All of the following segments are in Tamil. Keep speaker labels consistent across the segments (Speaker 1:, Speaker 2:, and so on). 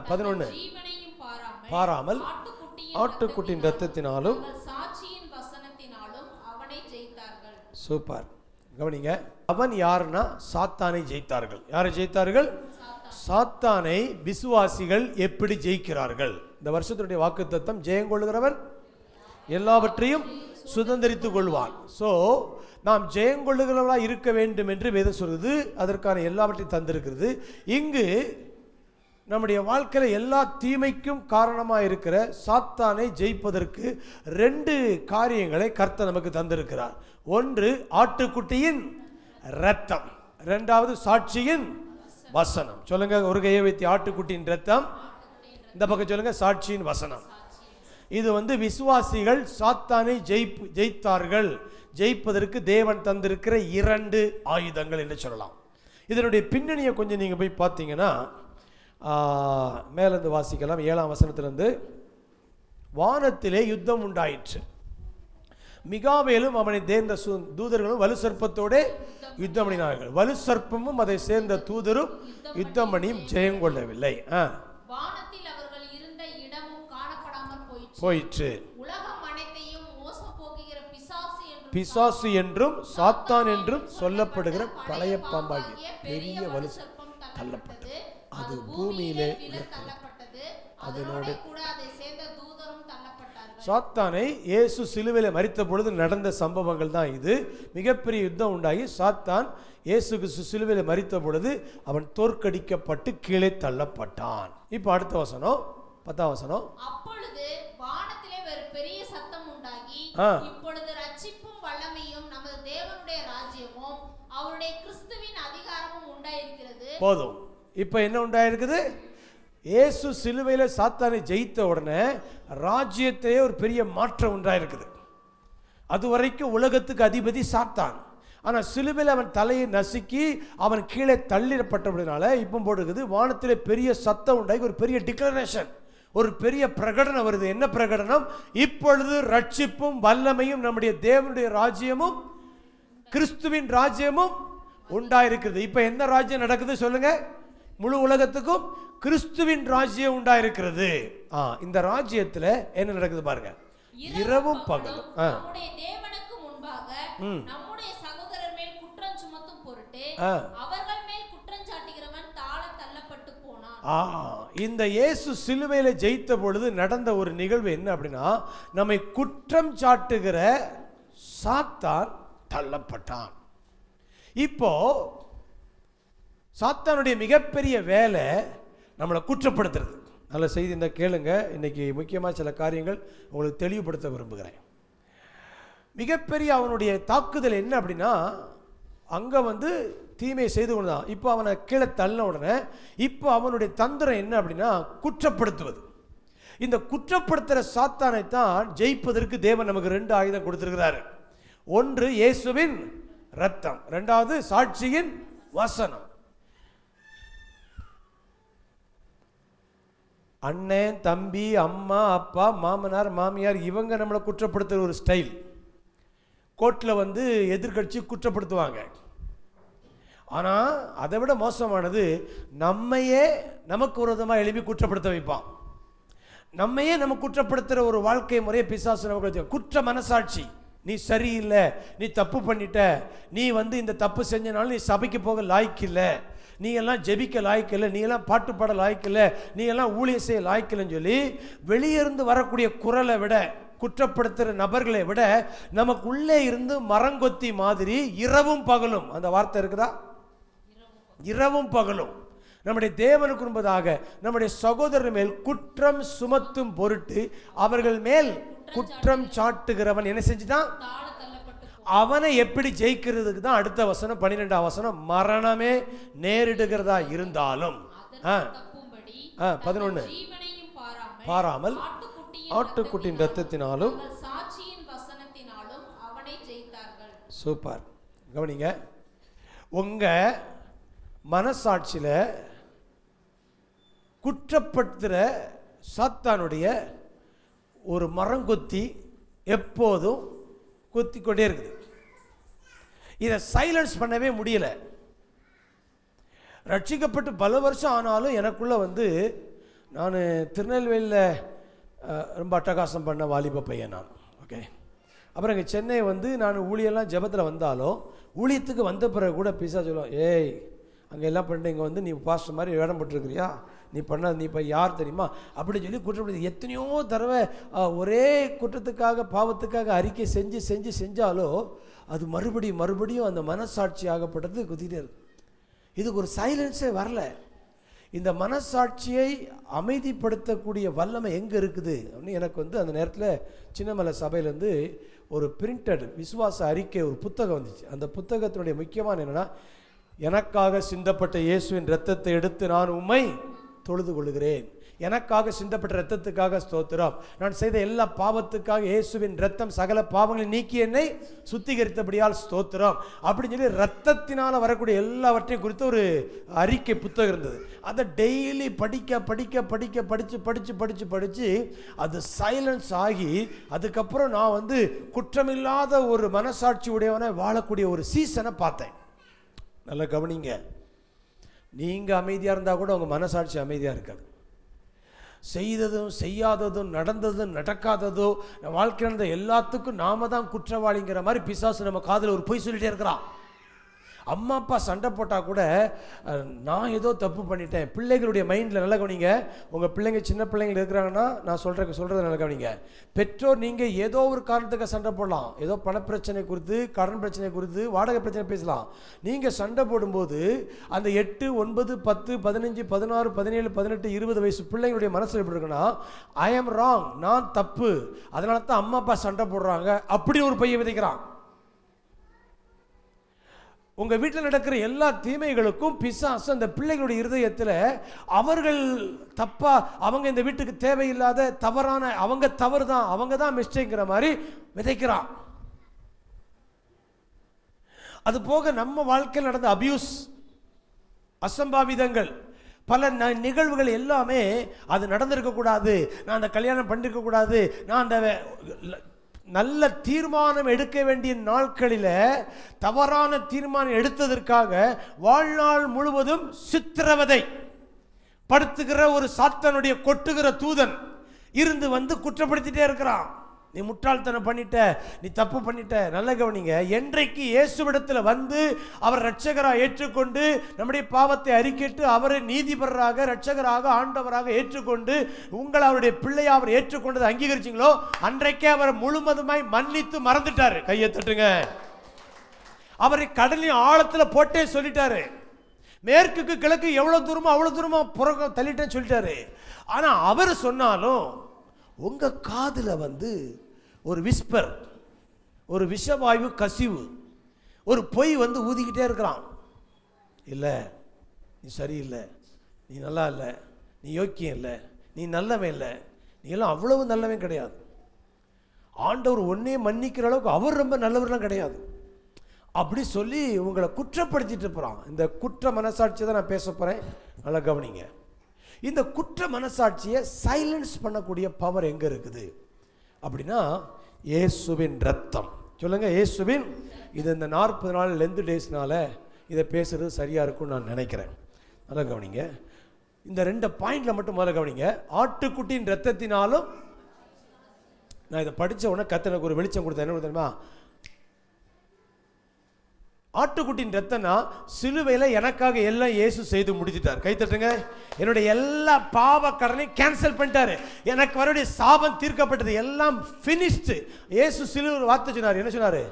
Speaker 1: 11 பாராமல் ஆட்டுக்குட்டியின் இரத்தத்தினாலும் சூப்பர் கவனிங்க. அவன் யாருன்னா சாத்தானை ஜெயித்தார்கள். யாரை ஜெயித்தார்கள்? சாத்தானை விசுவாசிகள் எப்படி ஜெயிக்கிறார்கள்? இந்த வருஷத்தினுடைய வாக்குத்தத்தம் ஜெயங்கொள்கிறவன் எல்லாவற்றையும் சுதந்திரித்துக் கொள்வான். ஸோ நாம் ஜெயங்கொள்ளுகிறவர்களாக இருக்க வேண்டும் என்று வேதம் சொல்வது, அதற்கான எல்லாவற்றையும் தந்திருக்கிறது. இங்கு நம்முடைய வாழ்க்கையில் எல்லா தீமைக்கும் காரணமாக இருக்கிற சாத்தானை ஜெயிப்பதற்கு 2 காரியங்களை கர்த்தர் நமக்கு தந்திருக்கிறார். ஒன்று ஆட்டுக்குட்டியின் இரத்தம், 2வது சாட்சியின் வசனம். சொல்லுங்க, ஒரு கையை வைத்து ஆட்டுக்குட்டியின் இரத்தம், இந்த பக்கம் சொல்லுங்க சாட்சியின் வசனம். இது விசுவாசிகள் சாத்தானை ஜெயித்தார்கள். ஜெயிப்பதற்கு தேவன் தந்திருக்கிற 2 ஆயுதங்கள் என்று சொல்லலாம். இதனுடைய பின்னணியை கொஞ்சம் நீங்கள் போய் பார்த்தீங்கன்னா, மேலிருந்து வாசிக்கலாம். 7ஆம் வசனத்திலிருந்து, வானத்திலே யுத்தம் உண்டாயிற்று, மிகாவேலும் அவனை சேர்ந்த தூதர்களும் வலு சர்ப்பத்தோட யுத்தம் பண்ணினார்கள். வலு சர்ப்பமும் அதை சேர்ந்த தூதரும் யுத்தம் பண்ணியும் ஜெயம் கொள்ளவில்லை. போயிற்று. பிசாசு என்றும் சாத்தான் என்றும் சொல்லப்படுகிற பழைய பாம்பாகி பெரிய வலு தள்ளப்பட்டது. அது பூமியிலே அதனோடு சாத்தானை இயேசு சிலுவையில் மரித்த பொழுது நடந்த சம்பவங்கள் தான் இது. மிகப்பெரிய யுத்தம் உண்டாகி சாத்தான் இயேசு கிறிஸ்து சிலுவையில் மரித்த பொழுது அவன் தோற்கடிக்கப்பட்டு கீழே தள்ளப்பட்டான். இப்போ அடுத்த வசனம் 10ஆம் வசனம். அப்பொழுது வானத்திலே ஒரு பெரிய சத்தம் உண்டாகி, இப்பொழுது ரட்சிப்பும் வல்லமையும் நமது தேவனுடைய ராஜ்யமும் அவருடைய கிறிஸ்துவின் அதிகாரமும் உண்டாயிருக்கிறது. போதும். இப்போ என்ன உண்டாயிருக்குது? இயேசு சிலுவையில சாத்தானை ஜெயித்த உடனே ராஜ்யத்திலே ஒரு பெரிய மாற்றம் உண்டாயிருக்குது. அதுவரைக்கும் உலகத்துக்கு அதிபதி சாத்தான். ஆனால் சிலுவையில் அவன் தலையை நசுக்கி அவன் கீழே தள்ளிடப்பட்டபடினால இப்போ போடுகிறது, வானத்திலே பெரிய சத்தம் உண்டாகி ஒரு பெரிய டிக்ளரேஷன், ஒரு பெரிய பிரகடனம் வருது. என்ன பிரகடனம்? இப்பொழுது ரட்சிப்பும் வல்லமையும் நம்முடைய தேவனுடைய ராஜ்யமும் கிறிஸ்துவின் ராஜ்யமும் உண்டாயிருக்கிறது. இப்போ என்ன ராஜ்யம் நடக்குது சொல்லுங்க? முழு உலகத்துக்கும் கிறிஸ்துவின் ராஜ்யம் உண்டாயிருக்கிறது. இந்த ராஜ்யத்துல என்ன நடக்குது பாருங்க. இரவும் பகலும் நம்முடைய தேவனுக்கு முன்பாக நம்முடைய சகோதரர் மேல் குற்றம் சுமத்தும் பொருட்டு அவர்கள் மேல் குற்றம் சாட்டுகிறவன் தாழ தள்ளப்பட்டு போனான். இந்த இயேசு சிலுவையில ஜெயித்த பொழுது நடந்த ஒரு நிகழ்வு என்ன அப்படின்னா, நம்மை குற்றம் சாட்டுகிற சாத்தான் தள்ளப்பட்டான். இப்போ சாத்தானுடைய மிகப்பெரிய வேலை நம்மளை குற்றப்படுத்துறது. நல்ல செய்தி இந்த கேளுங்க. இன்னைக்கு முக்கியமாக சில காரியங்கள் உங்களுக்கு தெளிவுபடுத்த விரும்புகிறேன். மிகப்பெரிய அவனுடைய தாக்குதல் என்ன அப்படின்னா, அங்கே தீமையை செய்து கொண்டு தான். இப்போ அவனை கீழே தள்ளின உடனே இப்போ அவனுடைய தந்திரம் என்ன அப்படின்னா குற்றப்படுத்துவது. இந்த குற்றப்படுத்துகிற சாத்தானை தான் ஜெயிப்பதற்கு தேவன் நமக்கு 2 ஆயுதம் கொடுத்திருக்கிறாரு. ஒன்று இயேசுவின் இரத்தம், 2வது சாட்சியின் வசனம். அண்ணன், தம்பி, அம்மா, அப்பா, மாமனார், மாமியார் இவங்க நம்மளை குற்றப்படுத்துகிற ஒரு ஸ்டைல். கோர்ட்டில் எதிர்கட்சி குற்றப்படுத்துவாங்க. ஆனால் அதை விட மோசமானது நம்மையே நமக்கு விரோதமாக எழுப்பி குற்றப்படுத்த வைப்பான். நம்மையே நம்ம குற்றப்படுத்துகிற ஒரு வாழ்க்கை முறையை பிசாசு நமக்கு குற்ற மனசாட்சி. நீ சரியில்லை, நீ தப்பு பண்ணிட்ட, நீ இந்த தப்பு செஞ்சனாலும் நீ சபைக்கு போக லாய்க்கில்லை, நீ எல்லாம் ஜெபிக்க லாய்க்கில்லை, நீ எல்லாம் பாட்டு பாட லாய்க்கில்லை, நீ எல்லாம் ஊழியம் செய்ய லாய்க்கில்லைன்னு சொல்லி வெளியிருந்து வரக்கூடிய குரலை விட, குற்றப்படுத்துகிற நபர்களை விட நமக்கு உள்ளே இருந்து மரங்கொத்தி மாதிரி இரவும் பகலும், அந்த வார்த்தை இருக்குதா, இரவும் பகலும் நம்முடைய தேவனுக்கு முன்பதாக நம்முடைய சகோதரர் மேல் குற்றம் சுமத்தும் பொருட்டு அவர்கள் மேல் குற்றம் சாட்டுகிறவன் என்ன செஞ்சுட்டான்? அவனை எப்படி ஜெயிக்கிறதுக்கு தான் அடுத்த வசனம் 12ஆம் வசனம். மரணமே நேரிடுகிறதா இருந்தாலும் 11 பாராமல் ஆட்டுக்குட்டியின் இரத்தத்தினாலும். சூப்பர். கவனிங்க, உங்க மனசாட்சியில் குற்றப்படுத்துகிற சாத்தானுடைய ஒரு மரங்கொத்தி எப்போதும் கொத்தி கொண்டே இருக்குது. இதை சைலன்ஸ் பண்ணவே முடியல. ரட்சிக்கப்பட்டு பல வருஷம் ஆனாலும் எனக்குள்ள நான் திருநெல்வேலியில் ரொம்ப அட்டகாசம் பண்ண வாலிப பையன் நான். ஓகே, அப்புறம் இங்கே சென்னை வந்து நான் ஊழியெல்லாம் ஜெபத்தில் வந்தாலும் ஊழியத்துக்கு வந்த பிறகு கூட பிசா சொல்லுவோம், ஏய் அங்கே எல்லாம் பண்ணிட்டு இங்கே வந்து நீ பாஸ்டர் மாதிரி வேடம் போட்டுருக்கிறியா, நீ பண்ண நீ இப்போ யார் தெரியுமா அப்படின்னு சொல்லி குற்றப்படுத்தி எத்தனையோ தடவை ஒரே குற்றத்துக்காக பாவத்துக்காக அறிக்கை செஞ்சாலும் அது மறுபடியும் அந்த மனசாட்சி ஆகப்பட்டது குதிக்கிட்டே இருக்கு. இதுக்கு ஒரு சைலன்ஸே வரல. இந்த மனசாட்சியை அமைதிப்படுத்தக்கூடிய வல்லமை எங்கே இருக்குது அப்படின்னு எனக்கு வந்து அந்த நேரத்தில் சின்னமலை சபையிலேருந்து ஒரு பிரிண்டட் விசுவாச அறிக்கை ஒரு புத்தகம் வந்துச்சு. அந்த புத்தகத்தினுடைய முக்கியமான என்னென்னா, எனக்காக சிந்தப்பட்ட இயேசுவின் இரத்தத்தை எடுத்து நான் உம்மை தொழுது கொள்கிறேன், எனக்காக சிந்தப்பட்ட இரத்தத்துக்காக ஸ்தோத்திரம், நான் செய்த எல்லா பாவத்துக்காக இயேசுவின் இரத்தம் சகல பாவங்களை நீக்கி என்னை சுத்திகரித்தபடியால் ஸ்தோத்திரம் அப்படின்னு சொல்லி இரத்தத்தினால் வரக்கூடிய எல்லாவற்றையும் குறித்து ஒரு அறிக்கை புத்தகம் இருந்தது. அதை டெய்லி படித்து அது சைலன்ஸ் ஆகி அதுக்கப்புறம் நான் வந்து குற்றமில்லாத ஒரு மனசாட்சி உடையவனை வாழக்கூடிய ஒரு சீசனை பார்த்தேன். நல்லா கவனிங்க, நீங்கள் அமைதியாக இருந்தால் கூட உங்கள் மனசாட்சி அமைதியாக இருக்காது. செய்ததும் செய்யாததும் நடந்ததும் நடக்காததோ வாழ்க்கை நடந்த எல்லாத்துக்கும் நாம தான் குற்றவாளிங்கிற மாதிரி பிசாசு நம்ம காதில் ஒரு பொய் சொல்லிட்டே இருக்கிறான். அம்மா அப்பா சண்டை போட்டால் கூட நான் ஏதோ தப்பு பண்ணிட்டேன். பிள்ளைகளுடைய மைண்டில் நல்லா கவனிங்க. உங்கள் பிள்ளைங்க சின்ன பிள்ளைங்க இருக்கிறாங்கன்னா நான் சொல்கிறத நல்லா கவனிங்க. பெற்றோர் நீங்கள் ஏதோ ஒரு காரணத்துக்கு சண்டை போடலாம், ஏதோ பணப்பிரச்சனை குறித்து, கடன் பிரச்சனை குறித்து, வாடகை பிரச்சனை பேசலாம். நீங்கள் சண்டை போடும்போது அந்த 8, 9, 10, 15, 16, 17, 18, 20 வயசு பிள்ளைங்களுடைய மனசில் எப்படி இருக்குன்னா, ஐ ஆம் ராங், நான் தப்பு, அதனால தான் அம்மா அப்பா சண்டை போடுறாங்க அப்படி ஒரு பையன் விதைக்கிறான். உங்க வீட்டில் நடக்கிற எல்லா தீமைகளுக்கும் பிசாசு அந்த பிள்ளைகளுடைய இருதயத்தில் அவர்கள் தப்பா, அவங்க இந்த வீட்டுக்கு தேவையில்லாத தவறான, அவங்க தவறு தான், அவங்க தான் மிஸ்டேக்ங்கிற மாதிரி விதைக்கிறான். அது போக நம்ம வாழ்க்கையில் நடந்த அபியூஸ், அசம்பாவிதங்கள், பல நிகழ்வுகள் எல்லாமே அது நடந்திருக்க கூடாது, நான் அந்த கல்யாணம் பண்ணிருக்க கூடாது, நான் அந்த நல்ல தீர்மானம் எடுக்க வேண்டிய நாட்களில் தவறான தீர்மானம் எடுத்ததற்காக வாழ்நாள் முழுவதும் சித்திரவதை படுத்துகிற ஒரு சாத்தானுடைய கொட்டுகிற தூதன் இருந்து வந்து குற்றப்படுத்திட்டே இருக்கிறான். நீ முட்டாள்தனம் பண்ணிட்ட, நீ தப்பு பண்ணிட்ட. நல்ல கவனிங்க, என்றைக்கு இயேசுவிடத்தில் வந்து அவர் இரட்சகராக ஏற்றுக்கொண்டு நம்முடைய பாவத்தை அறிக்கையிட்டு அவரை நீதிபரராக, இரட்சகராக, ஆண்டவராக ஏற்றுக்கொண்டு உங்களை அவருடைய பிள்ளையை அவர் ஏற்றுக்கொண்டதை அங்கீகரிச்சிங்களோ அன்றைக்கே அவர் முழுவதுமாய் மன்னித்து மறந்துட்டாரு. கையை தட்டுங்க. அவரை கடலின் ஆழத்தில் போட்டே சொல்லிட்டாரு. மேற்குக்கு கிழக்கு எவ்வளவு தூரமோ அவ்வளவு தூரமா புறக்க தள்ளிட்டேன்னு சொல்லிட்டாரு. ஆனா அவர் சொன்னாலும் உங்க காதுல வந்து ஒரு விஸ்பர், ஒரு விஷவாயு கசிவு, ஒரு பொய் வந்து ஊதிக்கிட்டே இருக்கிறான். இல்லை, நீ சரியில்லை, நீ நல்லா இல்லை, நீ யோக்கியம் இல்லை, நீ நல்லவன் இல்லை, நீ எல்லாம் அவ்வளவு நல்லவன் கிடையாது, ஆண்டவர் ஒன்னே மன்னிக்கிற அளவுக்கு அவர் ரொம்ப நல்லவர்லாம் கிடையாது அப்படி சொல்லி உங்களை குற்றப்படுத்திட்டு இருப்பான். இந்த குற்ற மனசாட்சியை தான் நான் பேச போறேன். நல்லா கவனிங்க. இந்த குற்ற மனசாட்சியை சைலன்ஸ் பண்ணக்கூடிய பவர் எங்க இருக்குது அப்படின்னா, இயேசுவின் ரத்தம். சொல்லுங்க, இயேசுவின். இது இந்த 40 நாள் லெந்து டேஸ்னால இதை பேசுறது சரியா இருக்கும்னு நான் நினைக்கிறேன். நல்லா கவனிங்க. இந்த 2 பாயிண்ட்ல மட்டும் முதல்ல கவனிங்க. ஆட்டுக்குட்டியின் ரத்தத்தினாலும், நான் இதை படித்த உடனே கர்த்தர் ஒரு வெளிச்சம் கொடுத்தேன். என்ன தெரியுமா? ஆட்டுக்குட்டின் ரத்தம்னா சிலுவையில் எனக்காக எல்லாம் இயேசு செய்து முடிச்சிட்டார். கைத்தட்டுங்க. என்னுடைய எல்லா பாவ கடனை கேன்சல் பண்ணிட்டாரு. எனக்கு வரக்கூடிய சாபம் தீர்க்கப்பட்டது, எல்லாம் ஃபினிஷ்டு. இயேசு சிலுவை வார்த்தை சொன்னார். என்ன சொன்னாரு?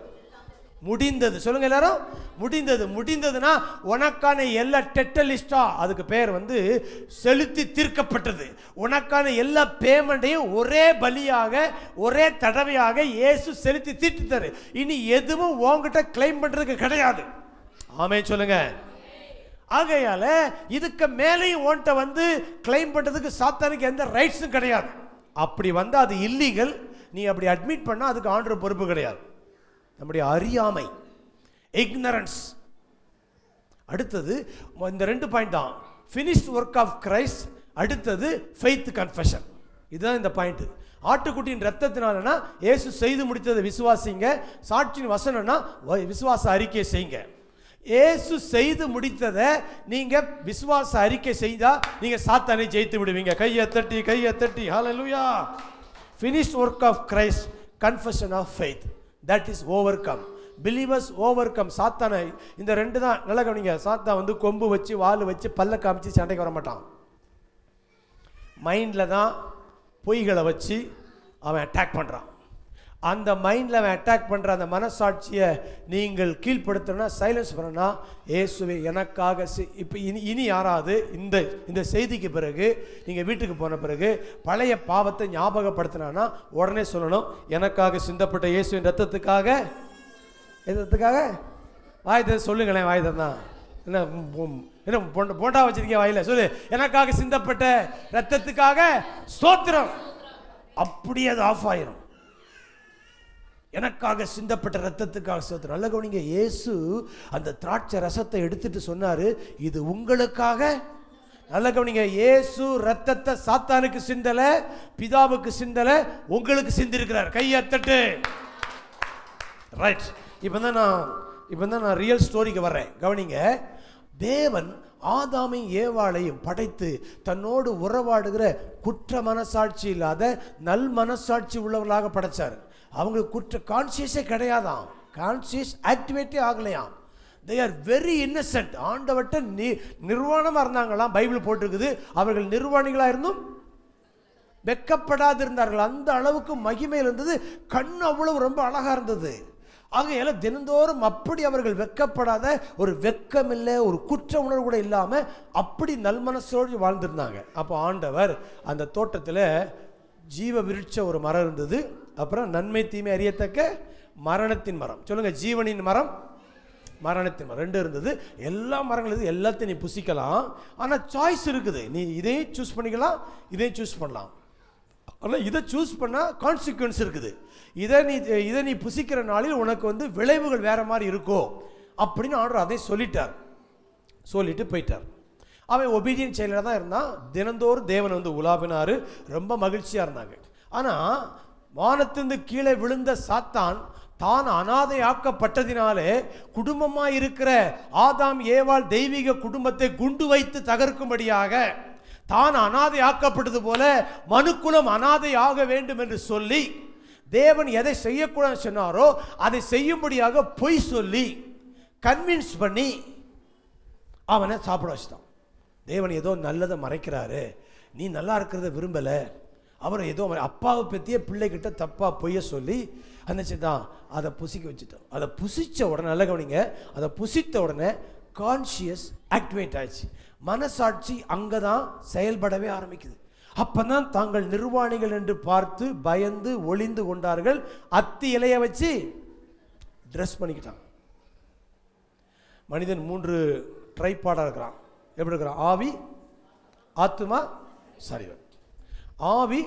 Speaker 1: முடிந்தது. சொல்லுங்க எல்லாரும், முடிந்தது. முடிந்ததுன்னா உனக்கான எல்லா டெட்டலிஸ்டா, அதுக்கு பேர் வந்து செலுத்தி தீர்க்கப்பட்டது. உனக்கான எல்லா பேமெண்ட்டையும் ஒரே பலியாக, ஒரே தடவையாக இயேசு செலுத்தி தீர்த்துட்டாரு. இனி எதுவும் உங்ககிட்ட கிளைம் பண்றதுக்கு கிடையாது. ஆமென் சொல்லுங்க. ஆகையால இதுக்கு மேலேயும் உன்கிட்ட வந்து கிளைம் பண்றதுக்கு சாத்தானுக்கு எந்த ரைட்ஸும் கிடையாது. அப்படி வந்தா அது இல்லீகல். நீ அப்படி அட்மிட் பண்ணா அதுக்கு ஆண்டவர் பொறுப்பு கிடையாது. நம்முடைய அறியாமை, இக்னரன்ஸ். அடுத்தது இந்த 2 பாயிண்ட் தான். Finished work of Christ. அடுத்தது ஃபெய்த் கன்ஃபெஷன். இதுதான் இந்த பாயிண்ட். ஆட்டுக்குட்டியின் ரத்தத்தினாலனா இயேசு செய்து முடித்ததை விசுவாசிங்க. சாட்சியின் வசனம்னா விசுவாச அறிக்கை செய்யுங்க. இயேசு செய்து முடித்ததை நீங்க விசுவாச அறிக்கை செய்தா நீங்க சாத்தானை ஜெயித்து விடுவீங்க. கையை தட்டி ஹல்லேலூயா. finished work of Christ, confession of faith, that is overcome. believers overcome சாத்தானை. இந்த ரெண்டு தான் நல்லா கவனிங்க. சாத்தான் வந்து கொம்பு வச்சு வால் வச்சு பல்ல காமிச்சு சண்டைக்கு வர மாட்டான். மைண்டில் தான் பொய்களை வச்சு அவன் அட்டாக் பண்ணுறான். அந்த மைண்டில் அவன் அட்டாக் பண்ணுற அந்த மனசாட்சியை நீங்கள் கீழ்ப்படுத்தணும்னா, சைலன்ஸ் பண்ணணும்னா, இயேசுவே எனக்காக இப்போ இனி யாராவது இந்த செய்திக்கு பிறகு நீங்கள் வீட்டுக்கு போன பிறகு பழைய பாவத்தை ஞாபகப்படுத்தினா உடனே சொல்லணும், எனக்காக சிந்தப்பட்ட இயேசுவின் ரத்தத்துக்காக. எதுக்காக? வாய்த்த சொல்லுங்களேன். வாய்தான் என்ன போண்டா வச்சிருக்கேன் வாயில சொல்லு. எனக்காக சிந்தப்பட்ட ரத்தத்துக்காக ஸ்தோத்திரம். அப்படியே அது ஆஃப் ஆயிரும். எனக்காக சிந்தப்பட்ட ரத்தத்துக்காக ஸ்தோத்திரம். நல்ல கவனிங்க. இயேசு அந்த திராட்சை ரசத்தை எடுத்துட்டு சொன்னாரு, இது உங்களுக்காக. நல்ல கவனிங்க. இயேசு ரத்தத்தை சாத்தானுக்கு சிந்தல, பிதாவுக்கு சிந்தல, உங்களுக்கு சிந்திருக்கிறார். கையை தட்டு. ரைட். இப்போ தான் நான் ரியல் ஸ்டோரிக்கு வர்றேன். கவனிங்க. தேவன் ஆதாமையும் ஏவாளையும் படைத்து தன்னோடு உறவாடுகிற குற்ற மனசாட்சி இல்லாத நல் மனசாட்சி உள்ளவர்களாக படைச்சார். அவங்களுக்கு குற்ற கான்சியஸே கிடையாதாம். கான்சியஸ் ஆக்டிவேட்டே ஆகலையாம். They are very innocent. ஆண்டவர்கிட்ட நிர்வாணமாக இருந்தாங்களாம். பைபிள் போட்டிருக்குது. அவர்கள் நிர்வாணிகளாக இருந்தும் வெக்கப்படாது இருந்தார்கள். அந்த அளவுக்கு மகிமையில் இருந்தது. கண் அவ்வளவு ரொம்ப அழகாக இருந்தது. ஆகையால தினந்தோறும் அப்படி அவர்கள் வெக்கப்படாத, ஒரு வெக்கமில்லை, ஒரு குற்ற உணர்வு கூட இல்லாமல் அப்படி நல்மனசோடு வாழ்ந்திருந்தாங்க. அப்போ ஆண்டவர் அந்த தோட்டத்தில் ஜீவ விருட்ச ஒரு மரம் இருந்தது. அப்புறம் நன்மை தீமை அறியத்தக்க மரணத்தின் மரம். சொல்லுங்க, ஜீவனின் மரம், மரணத்தின் மரம் ரெண்டு இருந்தது. எல்லா மரங்கள் இது, எல்லாத்தையும் நீ புசிக்கலாம். ஆனால் சாய்ஸ் இருக்குது. நீ இதையும் சூஸ் பண்ணிக்கலாம், இதையும் சூஸ் பண்ணலாம். ஆனால் இதை சூஸ் பண்ணால் கான்சிக்வன்ஸ் இருக்குது. இதை நீ புசிக்கிற நாளில் உனக்கு வந்து விளைவுகள் வேற மாதிரி இருக்கோ அப்படின்னு ஆண்டவர் அதை சொல்லிட்டு போயிட்டார். அவன் ஒபீடியன்ட் செயலாக தான் இருந்தான். தினந்தோறும் தேவன் வந்து உலாவினார். ரொம்ப மகிழ்ச்சியாக இருந்தாங்க. ஆனால் வானத்திலிருந்து கீழே விழுந்த சாத்தான் தான் அனாதை ஆக்கப்பட்டதினாலே குடும்பமாக இருக்கிற ஆதாம் ஏவாள் தெய்வீக குடும்பத்தை குண்டு வைத்து தகர்க்கும்படியாக, தான் அனாதை ஆக்கப்பட்டது போல மனுக்குலம் அனாதை ஆக வேண்டும் என்று சொல்லி, தேவன் எதை செய்யக்கூடாது சொன்னாரோ அதை செய்யும்படியாக பொய் சொல்லி கன்வின்ஸ் பண்ணி அவனை சாப்பிட வச்சுட்டான். தேவன் ஏதோ நல்லதை மறைக்கிறாரு, நீ நல்லா இருக்கிறத விரும்பலை, அவரை ஏதோ அப்பாவை பற்றிய பிள்ளைகிட்ட தப்பாக பொய்ய சொல்லி அன்னைச்சுதான் அதை புசிக்க வச்சுட்டோம். அதை புசித்த உடனே, நல்ல கவனிங்க, அதை புசித்த உடனே கான்ஷியஸ் ஆக்டிவேட் ஆயிடுச்சு. மனசாட்சி அங்கே தான் செயல்படவே ஆரம்பிக்குது. அப்பதான் தாங்கள் நிர்வாணிகள் என்று பார்த்து பயந்து ஒளிந்து கொண்டார்கள். அத்தி இலைய வச்சு ட்ரெஸ் பண்ணிக்கிட்டான். மனிதன் 3 ட்ரைபாடா இருக்கிறான். எப்படி இருக்கிறான்? ஆவி, ஆத்துமா, சரீரம். ஆவி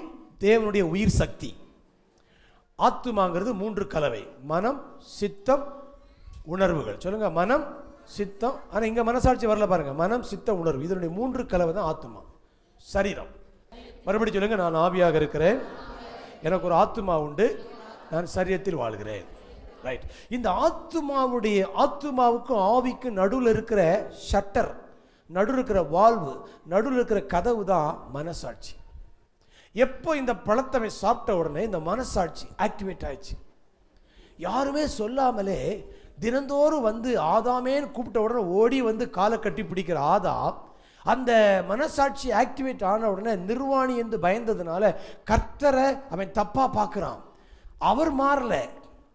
Speaker 1: தேவனுடைய உயிர் சக்தி. ஆத்துமாங்கிறது 3 கலவை: மனம், சித்தம், உணர்வுகள். சொல்லுங்க, மனம், சித்தம். ஆனால் இங்கே மனசாட்சி வரல பாருங்க. மனம், சித்தம், உணர்வு, இதனுடைய 3 கலவை தான் ஆத்துமா. சரீரம். மறுபடியும் சொல்லுங்க, நான் ஆவியாக இருக்கிறேன், எனக்கு ஒரு ஆத்துமா உண்டு, நான் சரீரத்தில் வாழ்கிறேன். ரைட். இந்த ஆத்துமாவுக்கும் ஆவிக்கும் நடுவில் இருக்கிற ஷட்டர், நடுவில் இருக்கிற வால்வு, நடுவில் இருக்கிற கதவு தான் மனசாட்சி. எப்போ இந்த பழத்தமை சாப்பிட்ட உடனே இந்த மனசாட்சி ஆக்டிவேட் ஆயிடுச்சு. யாருமே சொல்லாமலே தினந்தோறும் வந்து ஆதாமேன்னு கூப்பிட்ட உடனே ஓடி வந்து காலை கட்டி பிடிக்கிற ஆதாம், அந்த மனசாட்சி ஆக்டிவேட் ஆன உடனே நிர்வாணி என்று பயந்ததுனால கர்த்தரை அவன் தப்பா பார்க்குறான். அவர் மாறல,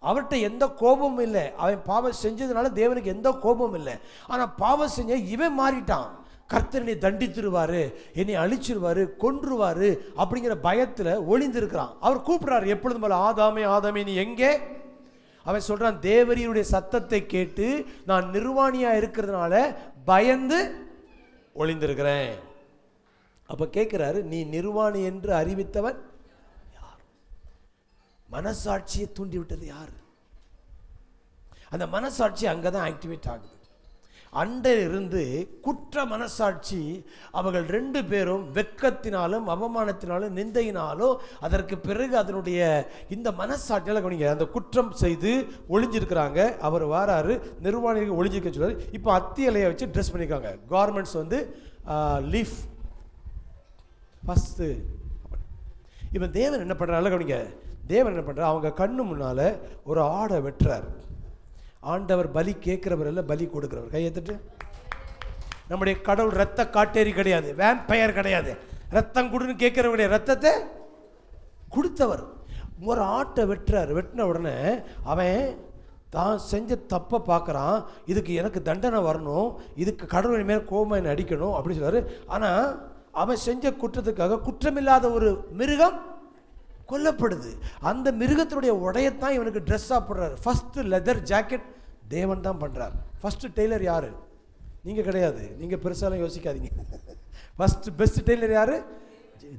Speaker 1: அவர்கிட்ட எந்த கோபமும் இல்லை. அவன் பாவம் செஞ்சதுனால தேவனுக்கு எந்த கோபமும் இல்லை. ஆனால் பாவம் செஞ்ச இவன் மாறிட்டான். கர்த்தர் என்னை தண்டித்துருவாரு, என்னை அழிச்சிருவாரு, கொன்றுவாரு அப்படிங்கிற பயத்தில் ஒளிந்திருக்கிறான். அவர் கூப்பிடுறாரு எப்பொழுதும் போல, ஆதாமே ஆதாமே நீ எங்கே? அவன் சொல்றான், தேவரீருடைய சத்தத்தை கேட்டு நான் நிர்வாணியா இருக்கிறதுனால பயந்து ஒளிந்திருக்கிறேன். அப்ப கேட்கிறாரு, நீ நிர்வாணி என்று அறிவித்தவன் யார்? மனசாட்சியை தூண்டி விட்டது யாரு? அந்த மனசாட்சி அங்கதான் ஆக்டிவேட் ஆகுது. அன்றிலிருந்து குற்ற மனசாட்சி அவர்கள் 2 பேரும் வெட்கத்தினாலும் அவமானத்தினாலும் நிந்தையினாலும் அதற்கு பிறகு அதனுடைய இந்த மனசாட்சியால் கவனிங்க, அந்த குற்றம் செய்து ஒளிஞ்சிருக்கிறாங்க. அவர் வாராரு, நிர்வாணிகள் ஒளிஞ்சிருக்க சொல்றாரு. இப்போ அத்தி இலையை வச்சு ட்ரெஸ் பண்ணியிருக்காங்க. கார்மெண்ட்ஸ் வந்து லீஃப் ஃபஸ்ட்டு. இப்போ தேவன் என்ன பண்ணுறாரு கவனிங்க, தேவன் என்ன பண்ணுறார், அவங்க கண்ணு முன்னால் ஒரு ஆடை வெட்டுறார். ஆண்டவர் பலி கேட்கிறவர் இல்லை, பலி கொடுக்கிறவர். கையெழுத்துட்டு. நம்முடைய கடவுள் ரத்த காட்டேரி கிடையாது, வேம்பயர் கிடையாது. ரத்தம் கொடுன்னு கேட்கிறவருடைய ரத்தத்தை கொடுத்தவர். ஒரு ஆட்டை வெட்டுறார். வெட்டின உடனே அவன் தான் செஞ்ச தப்பை பார்க்குறான். இதுக்கு எனக்கு தண்டனை வரணும், இதுக்கு கடவுள் மேல் கோபம் என்னை அடிக்கணும் அப்படின்னு சொல்றாரு. ஆனால் அவன் செஞ்ச குற்றத்துக்காக குற்றமில்லாத ஒரு மிருகம் கொல்லப்படுது. அந்த மிருகத்தினுடைய உடையத்தான் இவனுக்கு ட்ரெஸ்ஸாக போடுறாரு. ஃபஸ்ட்டு லெதர் ஜாக்கெட் தேவன் தான் பண்ணுறார். ஃபஸ்ட்டு டெய்லர் யார்? நீங்கள் கிடையாது, நீங்கள் பெருசாலாம் யோசிக்காதீங்க. ஃபஸ்ட்டு பெஸ்ட் டெய்லர் யார்?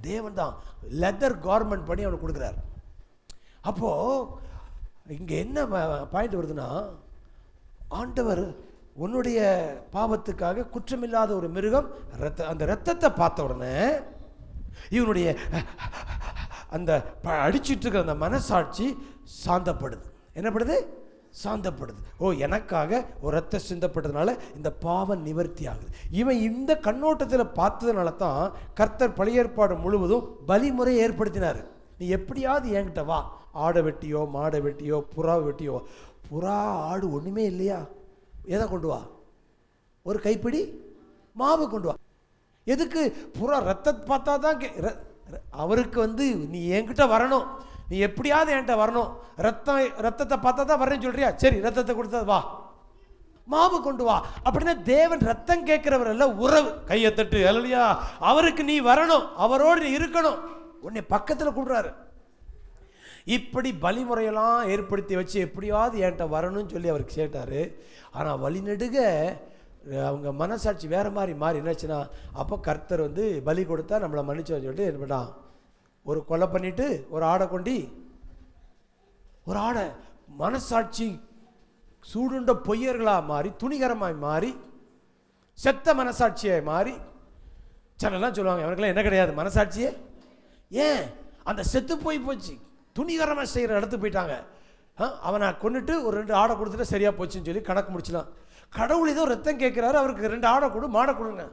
Speaker 1: தேவன் தான். லெதர் கார்மெண்ட் பண்ணி அவனுக்கு கொடுக்குறார். அப்போது இங்கே என்ன பாயிண்ட் வருதுன்னா, ஆண்டவர் உன்னுடைய பாவத்துக்காக குற்றமில்லாத ஒரு மிருகம் அந்த ரத்தத்தை பார்த்த உடனே இவனுடைய அந்த அடிச்சிட்டு இருக்கிற அந்த மனசாட்சி சாந்தப்படுது. என்னப்படுது? சாந்தப்படுது. ஓ, எனக்காக ஒரு ரத்தம் சிந்தப்பட்டதுனால இந்த பாவம் நிவர்த்தி ஆகுது. இவன் இந்த கண்ணோட்டத்தில் பார்த்ததுனால தான் கர்த்தர் பழைய ஏற்பாடு முழுவதும் பலிமுறையை ஏற்படுத்தினார். நீ எப்படியாவது என்கிட்ட வா, ஆடை வெட்டியோ மாடை வெட்டியோ புறா வெட்டியோ. புறா ஆடு ஒன்றுமே இல்லையா, எதை கொண்டு வா? ஒரு கைப்பிடி மாவு கொண்டு வா. எதுக்கு? புறா ரத்தத்தை பார்த்தா தான் அவருக்கு வந்து நீ என்கிட்ட வரணும், நீ எப்படியாவது என்கிட்ட வரணும், ரத்தத்தை பார்த்தா தான் வரேன்னு சொல்றியா? சரி, ரத்தத்தை கொடுத்தா வா, மாவு கொண்டு வா. அப்படின்னா தேவன் ரத்தம் கேட்கிறவர் அல்ல, உறவு. கையை தட்டு அல்லையா, அவருக்கு நீ வரணும், அவரோடு நீ இருக்கணும், உன்னை பக்கத்தில் கூடுறாரு. இப்படி பலிமுறையெல்லாம் ஏற்படுத்தி வச்சு எப்படியாவது என்கிட்ட வரணும்னு சொல்லி அவருக்கு கேட்டார். ஆனால் வழிநெடுக அவங்க மனசாட்சி வேறு மாதிரி மாறி என்னாச்சுன்னா, அப்போ கர்த்தர் வந்து பலி கொடுத்தா நம்மளை மன்னிச்சோன்னு சொல்லிட்டு என்ன பண்ணான், ஒரு கொலை பண்ணிவிட்டு ஒரு ஆடை கொண்டு, ஒரு ஆடை மனசாட்சி சூடுண்ட பொய்யர்களாக மாறி, துணிகரமாய் மாறி, செத்த மனசாட்சியை மாறி. சிலெல்லாம் சொல்லுவாங்க அவனுக்கெல்லாம் என்ன கிடையாது மனசாட்சியே. ஏன்? அந்த செத்து போச்சு, துணிகரமாக செய்கிற இடத்துக்கு போயிட்டாங்க. அவனை கொண்டுட்டு ஒரு 2 ஆடை கொடுத்துட்டு சரியாக போச்சுன்னு சொல்லி கணக்கு முடிச்சலாம். கடவுள் ஏதோ ரத்தம் கேட்குறாரு, அவருக்கு 2 ஆடை கொடு, மாடை கொடுங்க.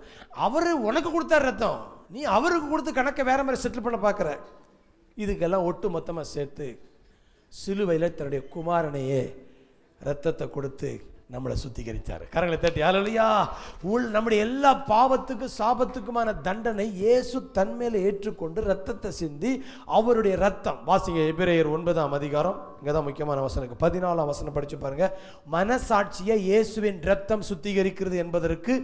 Speaker 1: அவர் உனக்கு கொடுத்தாரு ரத்தம், நீ அவருக்கு கொடுத்து கணக்கை வேற மாதிரி செட்டில் பண்ண பார்க்குற. இதுக்கெல்லாம் ஒட்டு மொத்தமாக சேர்த்து சிலுவையில் தன்னுடைய குமாரனையே ரத்தத்தை கொடுத்து நம்மளை சுத்திகரித்தார். கரங்களை தட்டி ஹல்லேலூயா. நம்முடைய எல்லா பாவத்துக்கும் சாபத்துக்குமான தண்டனை இயேசு தன்மேல ஏற்றுக்கொண்டு ரத்தத்தை சிந்தி, அவருடைய ரத்தம். வாசிங்க எபிரேயர் 9ஆம் அதிகாரம், இங்கே தான் முக்கியமான வசனம், 14ஆம் வசனம் படிச்சு பாருங்க. மனசாட்சியை இயேசுவின் ரத்தம் சுத்திகரிக்கிறது என்பதற்கு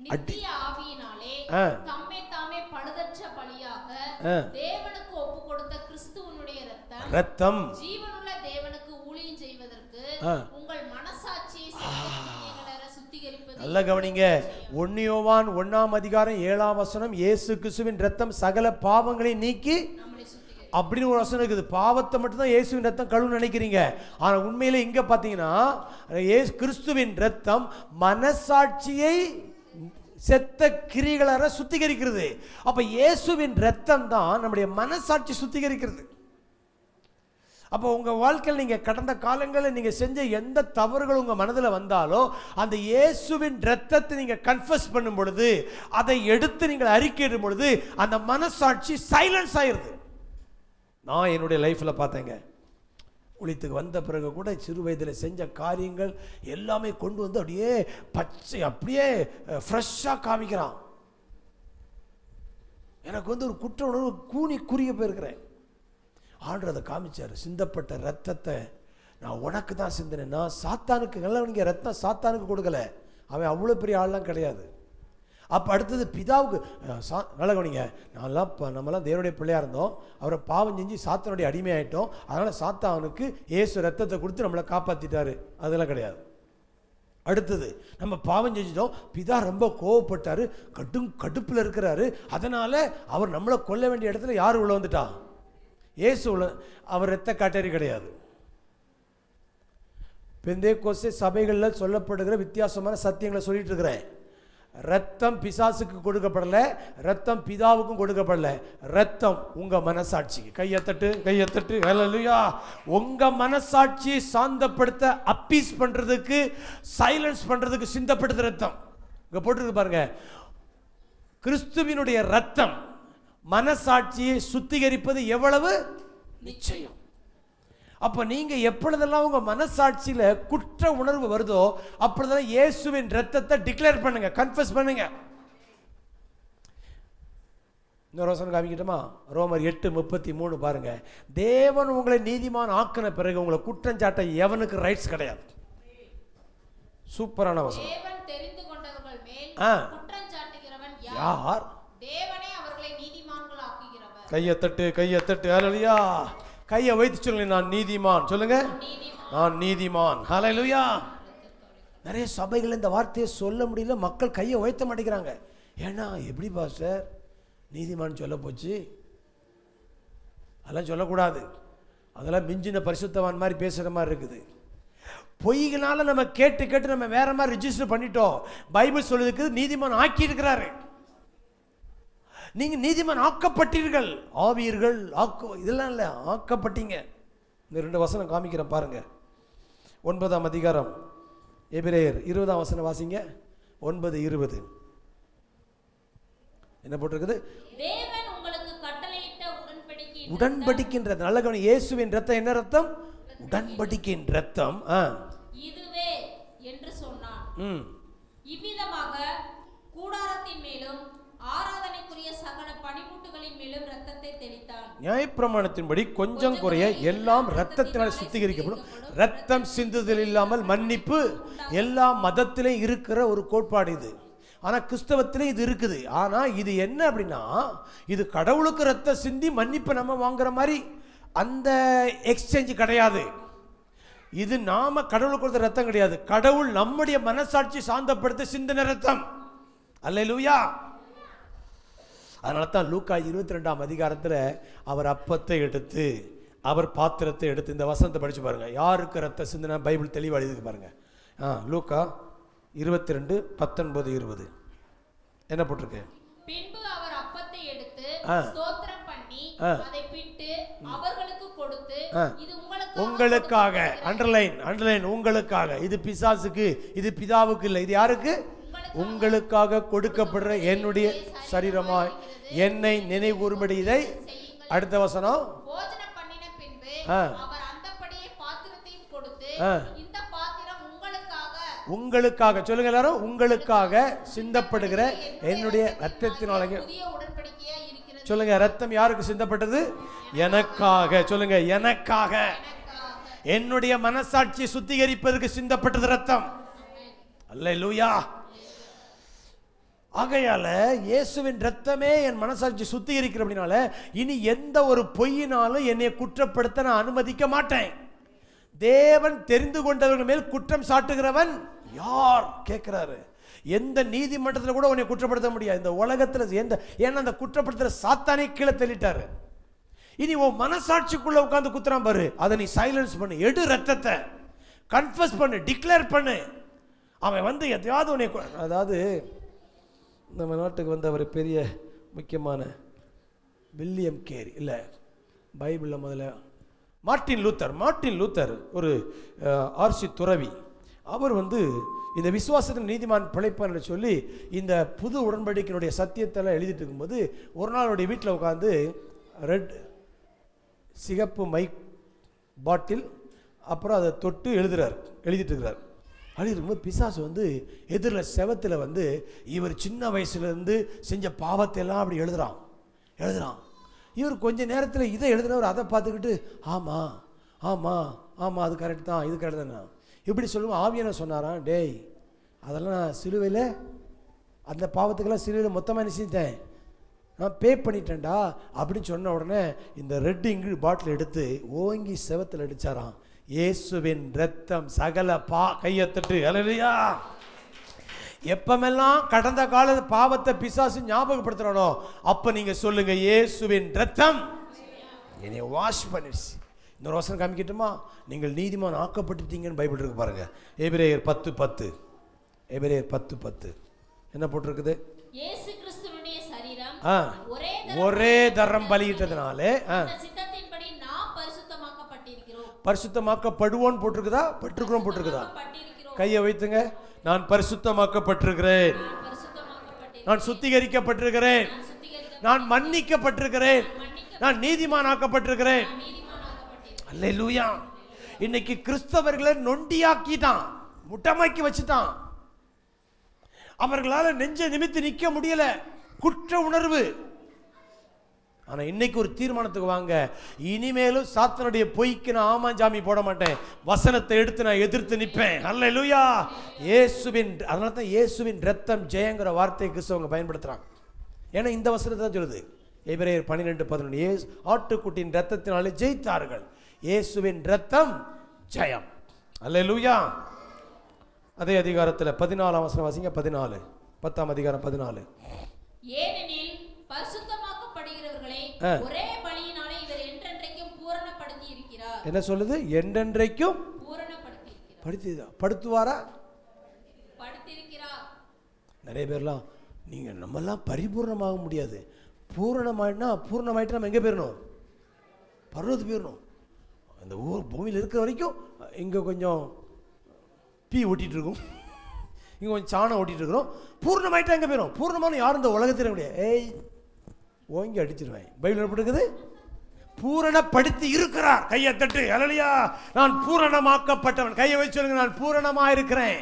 Speaker 2: நித்திய ஆவியினாலே தம்மை தாமே பழுதற்ற பலியாக தேவனுக்கு ஒப்புக்கொடுத்த கிறிஸ்துவினுடைய ரத்தம் ஜீவனுள்ள தேவனுக்கு ஊழியம் செய்வதற்கு உங்கள் மனசாட்சியை சுத்திகரிப்பது.
Speaker 1: நல்ல கவனிங்க. 1 யோவான் 1ஆம் அதிகாரம் 7ஆம் வசனம், இயேசு கிறிஸ்துவின் ரத்தம் சகல பாவங்களை நீக்கி அப்படின்னு ஒரு வசனம் இருக்குது. பாவத்தை மட்டும்தான் இயேசுவின் ரத்தம் கழுவுன்னு நினைக்கிறீங்க. ஆனால் உண்மையிலே இங்கே பார்த்தீங்கன்னா கிறிஸ்துவின் ரத்தம் மனசாட்சியை செத்த கிரிகளை சுத்திகரிக்கிறது. அப்ப இயேசுவின் ரத்தம் தான் நம்முடைய மனசாட்சி சுத்திகரிக்கிறது. அப்போ உங்கள் வாழ்க்கையில் நீங்கள் கடந்த காலங்களில் நீங்கள் செஞ்ச எந்த தவறுகள் உங்கள் மனதில் வந்தாலோ அந்த இயேசுவின் ரத்தத்தை நீங்கள் கன்ஃபஸ் பண்ணும் பொழுது, அதை எடுத்து நீங்கள் அறிக்கையிடும் பொழுது அந்த மனசாட்சி சைலன்ஸ் ஆயிடுது. நான் என்னுடைய லைஃப்பில் பார்த்தேங்க, ஒளித்துக்கு வந்த பிறகு கூட சிறு வயதில் செஞ்ச காரியங்கள் எல்லாமே கொண்டு வந்து அப்படியே பச்சை அப்படியே ஃப்ரெஷ்ஷாக காமிக்கிறான். எனக்கு வந்து ஒரு குற்ற உணர்வு கூனி குறிய போயிருக்கிறேன். ஆண்டவர் அதை காமிச்சார். சிந்தப்பட்ட ரத்தத்தை நான் உனக்கு தான் சிந்தினேன். நான் சாத்தானுக்கு, நல்லவனுங்க ரத்தம் சாத்தானுக்கு கொடுக்கல, அவன் அவ்வளோ பெரிய ஆள்லாம் கிடையாது. அப்போ அடுத்தது பிதாவுக்கு நல்லவனிங்க. நம்மலாம் தேவனுடைய பிள்ளையாக இருந்தோம், அவரை பாவம் செஞ்சு சாத்தானுடைய அடிமையாயிட்டோம். அதனால் சாத்தானுக்கு இயேசு ரத்தத்தை கொடுத்து நம்மளை காப்பாற்றிட்டாரு, அதெல்லாம் கிடையாது. அடுத்தது நம்ம பாவம் செஞ்சிட்டோம், பிதா ரொம்ப கோவப்பட்டார், கடுப்பில் இருக்கிறாரு, அதனால் அவர் நம்மளை கொல்ல வேண்டிய இடத்துல யார் உள்ள வந்துட்டா? இயேசு உள்ள. அவர் ரத்த காட்டேரி கிடையாது. பெந்தேகோஸ்தே சபைகளில் சொல்லப்படுகிற வித்தியாசமான சத்தியங்களை சொல்லிட்டு இருக்கிறேன். ரத்தம் பிசாசுக்கு கொடுக்கப்படல, ரத்தம் பிதாவுக்கும் கொடுக்கப்படல. ரத்தம் உங்க மனசாட்சிக்கு. கையத்தட்டு கையத்தட்டு. ஹல்லேலூயா. உங்க மனசாட்சியை சாந்தப்படுத்த, அப்பீஸ் பண்றதுக்கு, சைலன்ஸ் பண்றதுக்கு சிந்தப்படுத்த ரத்தம் இங்க போட்டுருக்கு பாருங்க. கிறிஸ்துவினுடைய ரத்தம் மனசாட்சியை சுத்திகரிப்பது எவ்வளவு நிச்சயம். அப்ப நீங்க எப்பொழுதெல்லாம் உங்க மனசாட்சியில குற்ற உணர்வு வருதோ அப்பொழுதெல்லாம் இயேசுவின் இரத்தத்தை டிக்ளேர் பண்ணுங்க, கன்ஃபஸ் பண்ணுங்க. இன்னொரு வசனம் காமிக்கட்டுமா? ரோமர் 8:33 பாருங்க. தேவன் உங்களை நீதிமான் ஆக்கின பிறகு உங்களை குற்றம் சாட்ட எவனுக்கு ரைட்ஸ் கிடையாது. சூப்பரான வசனம்.
Speaker 2: தேவன் தெரிந்து கொண்டவர்கள் மேல் குற்றம் சாட்டுகிறவன் யார்? தேவனே அவர்களை நீதிமான்கள் ஆக்குகிறவர். கையை தட்டு
Speaker 1: கையை தட்டு. ஹல்லேலூயா. கையை வைத்து சொல்லுங்க, நான் நீதிமான். சொல்லுங்க, நான் நீதிமான். ஹல்லேலூயா. நிறைய சபைகள் இந்த வார்த்தையை சொல்ல முடியல, மக்கள் கையை உயர்த்த மாட்டேங்கிறாங்க. ஏன்னா எப்படி பாஸ்டர் நீதிமான் சொல்ல போச்சு? அதெல்லாம் சொல்லக்கூடாது. அதெல்லாம் மிஞ்சின பரிசுத்தவான் மாதிரி பேசுகிற மாதிரி இருக்குது. பொய்களால் நம்ம கேட்டு கேட்டு நம்ம வேற மாதிரி ரிஜிஸ்டர் பண்ணிட்டோம். பைபிள் சொல்லுறதுக்கு நீதிமான் ஆக்கி இருக்கிறாரு. நீங்க நீதிமான் ஆக்கப்பட்டீர்கள், ஆவீர்கள், இதெல்லாம் இல்லை, ஆக்கப்பட்டீங்க. இந்த 2 வசனம் காமிக்கிறேன் பாருங்க. 9ஆம் அதிகாரம் எபிரேயர் 20ஆம் வசனம் வாசிங்க. 9:20 என்ன போட்டிருக்குது?
Speaker 2: தேவன் உங்களுக்கு கட்டளையிட்ட
Speaker 1: உடன்படிக்கின்ற நல்ல கவனி. இயேசுவின் ரத்தம் என்ன ரத்தம்? உடன்படிக்கின் ரத்தம்.
Speaker 2: இதுவே என்று சொன்னான். இவ்விதமாக கூடாரத்தின் மேலும் ஆராதனைக்குரிய சகல பணிமுட்டுகளின் மேலும் ரத்தத்தை தெளித்தான்.
Speaker 1: நியாயப்பிரமாணத்தின்படி கொஞ்சம் குறைய எல்லாம் ரத்தத்தினால் சுத்திகரிக்கப்படும். ரத்தம் சிந்துதல் இல்லாமல் மன்னிப்பு எல்லா மதத்திலும் இருக்கிற ஒரு கோட்பாடு இது. ஆனா கிறிஸ்தவத்திலே இது இருக்குது. ஆனா இது என்ன அப்படின்னா, இது கடவுளுக்கு ரத்தம் சிந்தி மன்னிப்பு நம்ம வாங்குற மாதிரி அந்த எக்ஸ்சேஞ்ச் கிடையாது. இது நாம கடவுளுக்கு கொடுத்த ரத்தம் கிடையாது. கடவுள் நம்முடைய மனசாட்சி சாந்தப்படுத்த சிந்தின ரத்தம். அல்லேலூயா. அதனால தான் லூக்கா 22ஆம் அதிகாரத்தில் அவர் அப்பத்தை எடுத்து, அவர் பாத்திரத்தை எடுத்து, இந்த வசனத்தை படிச்சு பாருங்க. யாருக்கு ரத்த சிந்தின பைபிள் தெளிவாக எழுதிக்கு பாருங்க. லூக்கா 22:19-20 என்ன போட்டிருக்கு?
Speaker 2: பின்பு அவர் அப்பத்தை எடுத்து ஸ்தோத்திரம் பண்ணி அதை பிட்டு அவர்களுக்கு கொடுத்து, இது
Speaker 1: உங்களுக்காக, அண்டர்லைன் உங்களுக்காக. இது பிசாசுக்கு, இது பிதாவுக்கு இல்லை. இது யாருக்கு? உங்களுக்காக கொடுக்கப்படுற என்னுடைய சரீரமாய் என்னை நினைவுறும்படி இதை. அடுத்த வசனம்.
Speaker 2: போஜனம் பண்ணின பின்பு அவர் அந்தப்படியே பாத்திரத்தையும் கொடுத்து, இந்த பாத்திரம்
Speaker 1: உங்களுக்காக சொல்லுங்க எல்லாரும், உங்களுக்காக சிந்தப்படுகிற என்னுடைய ரத்தத்தினால.
Speaker 2: புதிய உடன்படிக்கையா இருக்கிறது.
Speaker 1: சொல்லுங்க, ரத்தம் யாருக்கு சிந்தப்பட்டது? எனக்காக. சொல்லுங்க, எனக்காக. என்னுடைய மனசாட்சியை சுத்திகரிப்பதற்கு சிந்தப்பட்டது ரத்தம். அல்லேலூயா. ஆகையால இயேசுவின் ரத்தமே என் மனசாட்சி சுத்திகரிக்கிற அப்படினால இனி எந்த ஒரு பொய்யினாலும் என்னை குற்றப்படுத்த நான் அனுமதிக்க மாட்டேன். தேவன் தெரிந்து கொண்டவர்கள் மேல் குற்றம் சாட்டுகிறவன் யார் கேட்கிறாரு. எந்த நீதிமன்றத்தில் கூட உன்னை குற்றப்படுத்த முடியாது இந்த உலகத்தில். ஏன்னா அந்த குற்றப்படுத்துற சாத்தானே கீழே தள்ளிட்டாரு. இனி உன் மனசாட்சிக்குள்ள உட்கார்ந்து குத்துறான் பாரு, அதை நீ சைலன்ஸ் பண்ணு. எடு ரத்தத்தை, கன்ஃபஸ் பண்ணு, டிக்ளேர் பண்ணு. அவன் வந்து எதையாவது உன்னை, அதாவது நம்ம நாட்டுக்கு வந்த ஒரு பெரிய முக்கியமான வில்லியம் கேரி இல்லை, பைபிளில் முதல்ல மார்ட்டின் லூத்தர் ஒரு ஆர்சி துறவி. அவர் வந்து இந்த விசுவாசத்தின் நீதிமான் பிழைப்பான்னு சொல்லி இந்த புது உடன்படிக்கையினுடைய சத்தியத்தெல்லாம் எழுதிட்டு இருக்கும்போது ஒரு நாள் அவருடைய வீட்டில் உட்காந்து சிகப்பு மைக் பாட்டில் அப்புறம் அதை தொட்டு எழுதிட்டு இருக்கிறார். எழுதிருக்கும்போது பிசாசு வந்து எதிரில் செவத்தில் வந்து இவர் சின்ன வயசுலேருந்து செஞ்ச பாவத்தை எல்லாம் அப்படி எழுதுறான். இவர் கொஞ்ச நேரத்தில் இதை எழுதுனவர் அதை பார்த்துக்கிட்டு ஆமாம் ஆமாம் ஆமாம் அது கரெக்ட் தான், இது கரெக்ட் தானே இப்படி சொல்லுவோம். ஆவியான சொன்னாராம், டேய் அதெல்லாம் நான் சிலுவையில் அந்த பாவத்துக்கெல்லாம் சிலுவையில் மொத்தமாக நினைச்சிட்டேன், நான் பே பண்ணிட்டேன்டா அப்படின்னு சொன்ன உடனே இந்த ரெட் இங்கு பாட்டில் எடுத்து ஓங்கி செவத்தில் அடித்தாராம். இயேசுவின் ரத்தம் சகல கையத்தட்டு. அல்லேலூயா. எப்பமெல்லாம் கடந்த கால பாவத்தை பிசாசு ஞாபகப்படுத்துறானோ அப்ப நீங்க சொல்லுங்க, இயேசுவின் ரத்தம் என்னை வாஷ் பண்ணிடுச்சு. இன்னொரு வசனம் காமிக்கட்டுமா? நீங்கள் நீதிமான் ஆக்கப்பட்டுட்டீங்கன்னு பைபிள் இருக்கு பாருங்க. எபிரேயர் 10:10. எபிரேயர் 10:10 என்ன போட்டிருக்குது?
Speaker 2: இயேசு கிறிஸ்துவினுடைய சரீரம்
Speaker 1: ஒரே தரம் பலியிட்டதனாலே
Speaker 2: சித்தத்தின்படி நாம் பரிசுத்தமாக்கப்பட்டிருக்கிறோம்.
Speaker 1: பரிசுத்தமாக்கப்படுவோம் போட்டிருக்குதா? பட்டிருக்கிறோம் போட்டிருக்குதா? கையை வைத்துங்க. நான் பரிசுத்தமாக்கப்பட்டிருக்கிறேன், நான் சுத்திகரிக்கப்பட்டிருக்கிறேன், நான் மன்னிக்கப்பட்டிருக்கிறேன், நான் நீதிமானாக்கப்பட்டிருக்கிறேன். அல்லேலூயா. இன்னைக்கு கிறிஸ்தவர்களை நொண்டியாக்கிட்டான், முட்டமாக்கி வச்சுட்டான். அவர்களால் நெஞ்ச நிமித்து நிற்க முடியல, குற்ற உணர்வு. ஆனா இன்னைக்கு ஒரு தீர்மானத்துக்கு வாங்க, இனிமேலும் சாத்தனுடைய பொய்க்கு நான் ஆமாஞ்சாமி போட மாட்டேன், வசனத்தை எடுத்து நான் எதிர்த்து நிற்பேன். அல்லேலூயா. இயேசுவின், அதனால தான் இயேசுவின் ரத்தம் ஜெயங்கிற வார்த்தையை கிறிஸ்தவங்க பயன்படுத்துறாங்க. ஏன்னா இந்த வசனத்தை தான் சொல்லுது. எபிரேயர் 12:11 ஆட்டுக்குட்டியின் ரத்தத்தினாலே ஜெயித்தார்கள், இயேசுவின் ரத்தம் ஜெயம். அல்லேலூயா. அதே அதிகாரத்தில் 14ஆம் வசனம் வாசிங்க. 14, 10ஆம் அதிகாரம் 14.
Speaker 2: ஏனெனில் பரிசுத்தமாக்கப்படுகிறவர்களை ஒரே பலியினாலே இவர் என்றென்றைக்கும் பூரணப்படுத்தி இருக்கிறார்.
Speaker 1: என்ன சொல்லுது? என்றென்றைக்கும்
Speaker 2: பூரணப்படுத்தி இருக்கிறார்.
Speaker 1: படுத்துவாரா?
Speaker 2: படுத்திருக்கிறார்.
Speaker 1: நிறைய பேர்லாம் நீங்க நம்மெல்லாம் பரிபூர்ணமாக முடியாது, பூரணமாயிட்டு நம்ம எங்க போயிடணும்? பர்வதத்துக்கு போயிடணும். அந்த பூமியில் இருக்கிற வரைக்கும் இங்கே கொஞ்சம் பீ ஓட்டிகிட்டு இருக்கும், இங்கே கொஞ்சம் சாணம் ஓட்டிகிட்டு இருக்கிறோம். பூர்ணமாயிட்டா எங்கே போயிடும்? பூர்ணமான யாரும் இந்த உலகத்தில் முடியாது. ஏய் ஓங்கி அடிச்சிருவேன். பைபிள் எப்படி இருக்குது? பூரணப்படுத்தி இருக்கிறார். கையை தட்டு. அல்லேலூயா. நான் பூரணமாக்கப்பட்டவன். கையை வச்சு சொல்லுங்க, நான் பூரணமாக இருக்கிறேன்.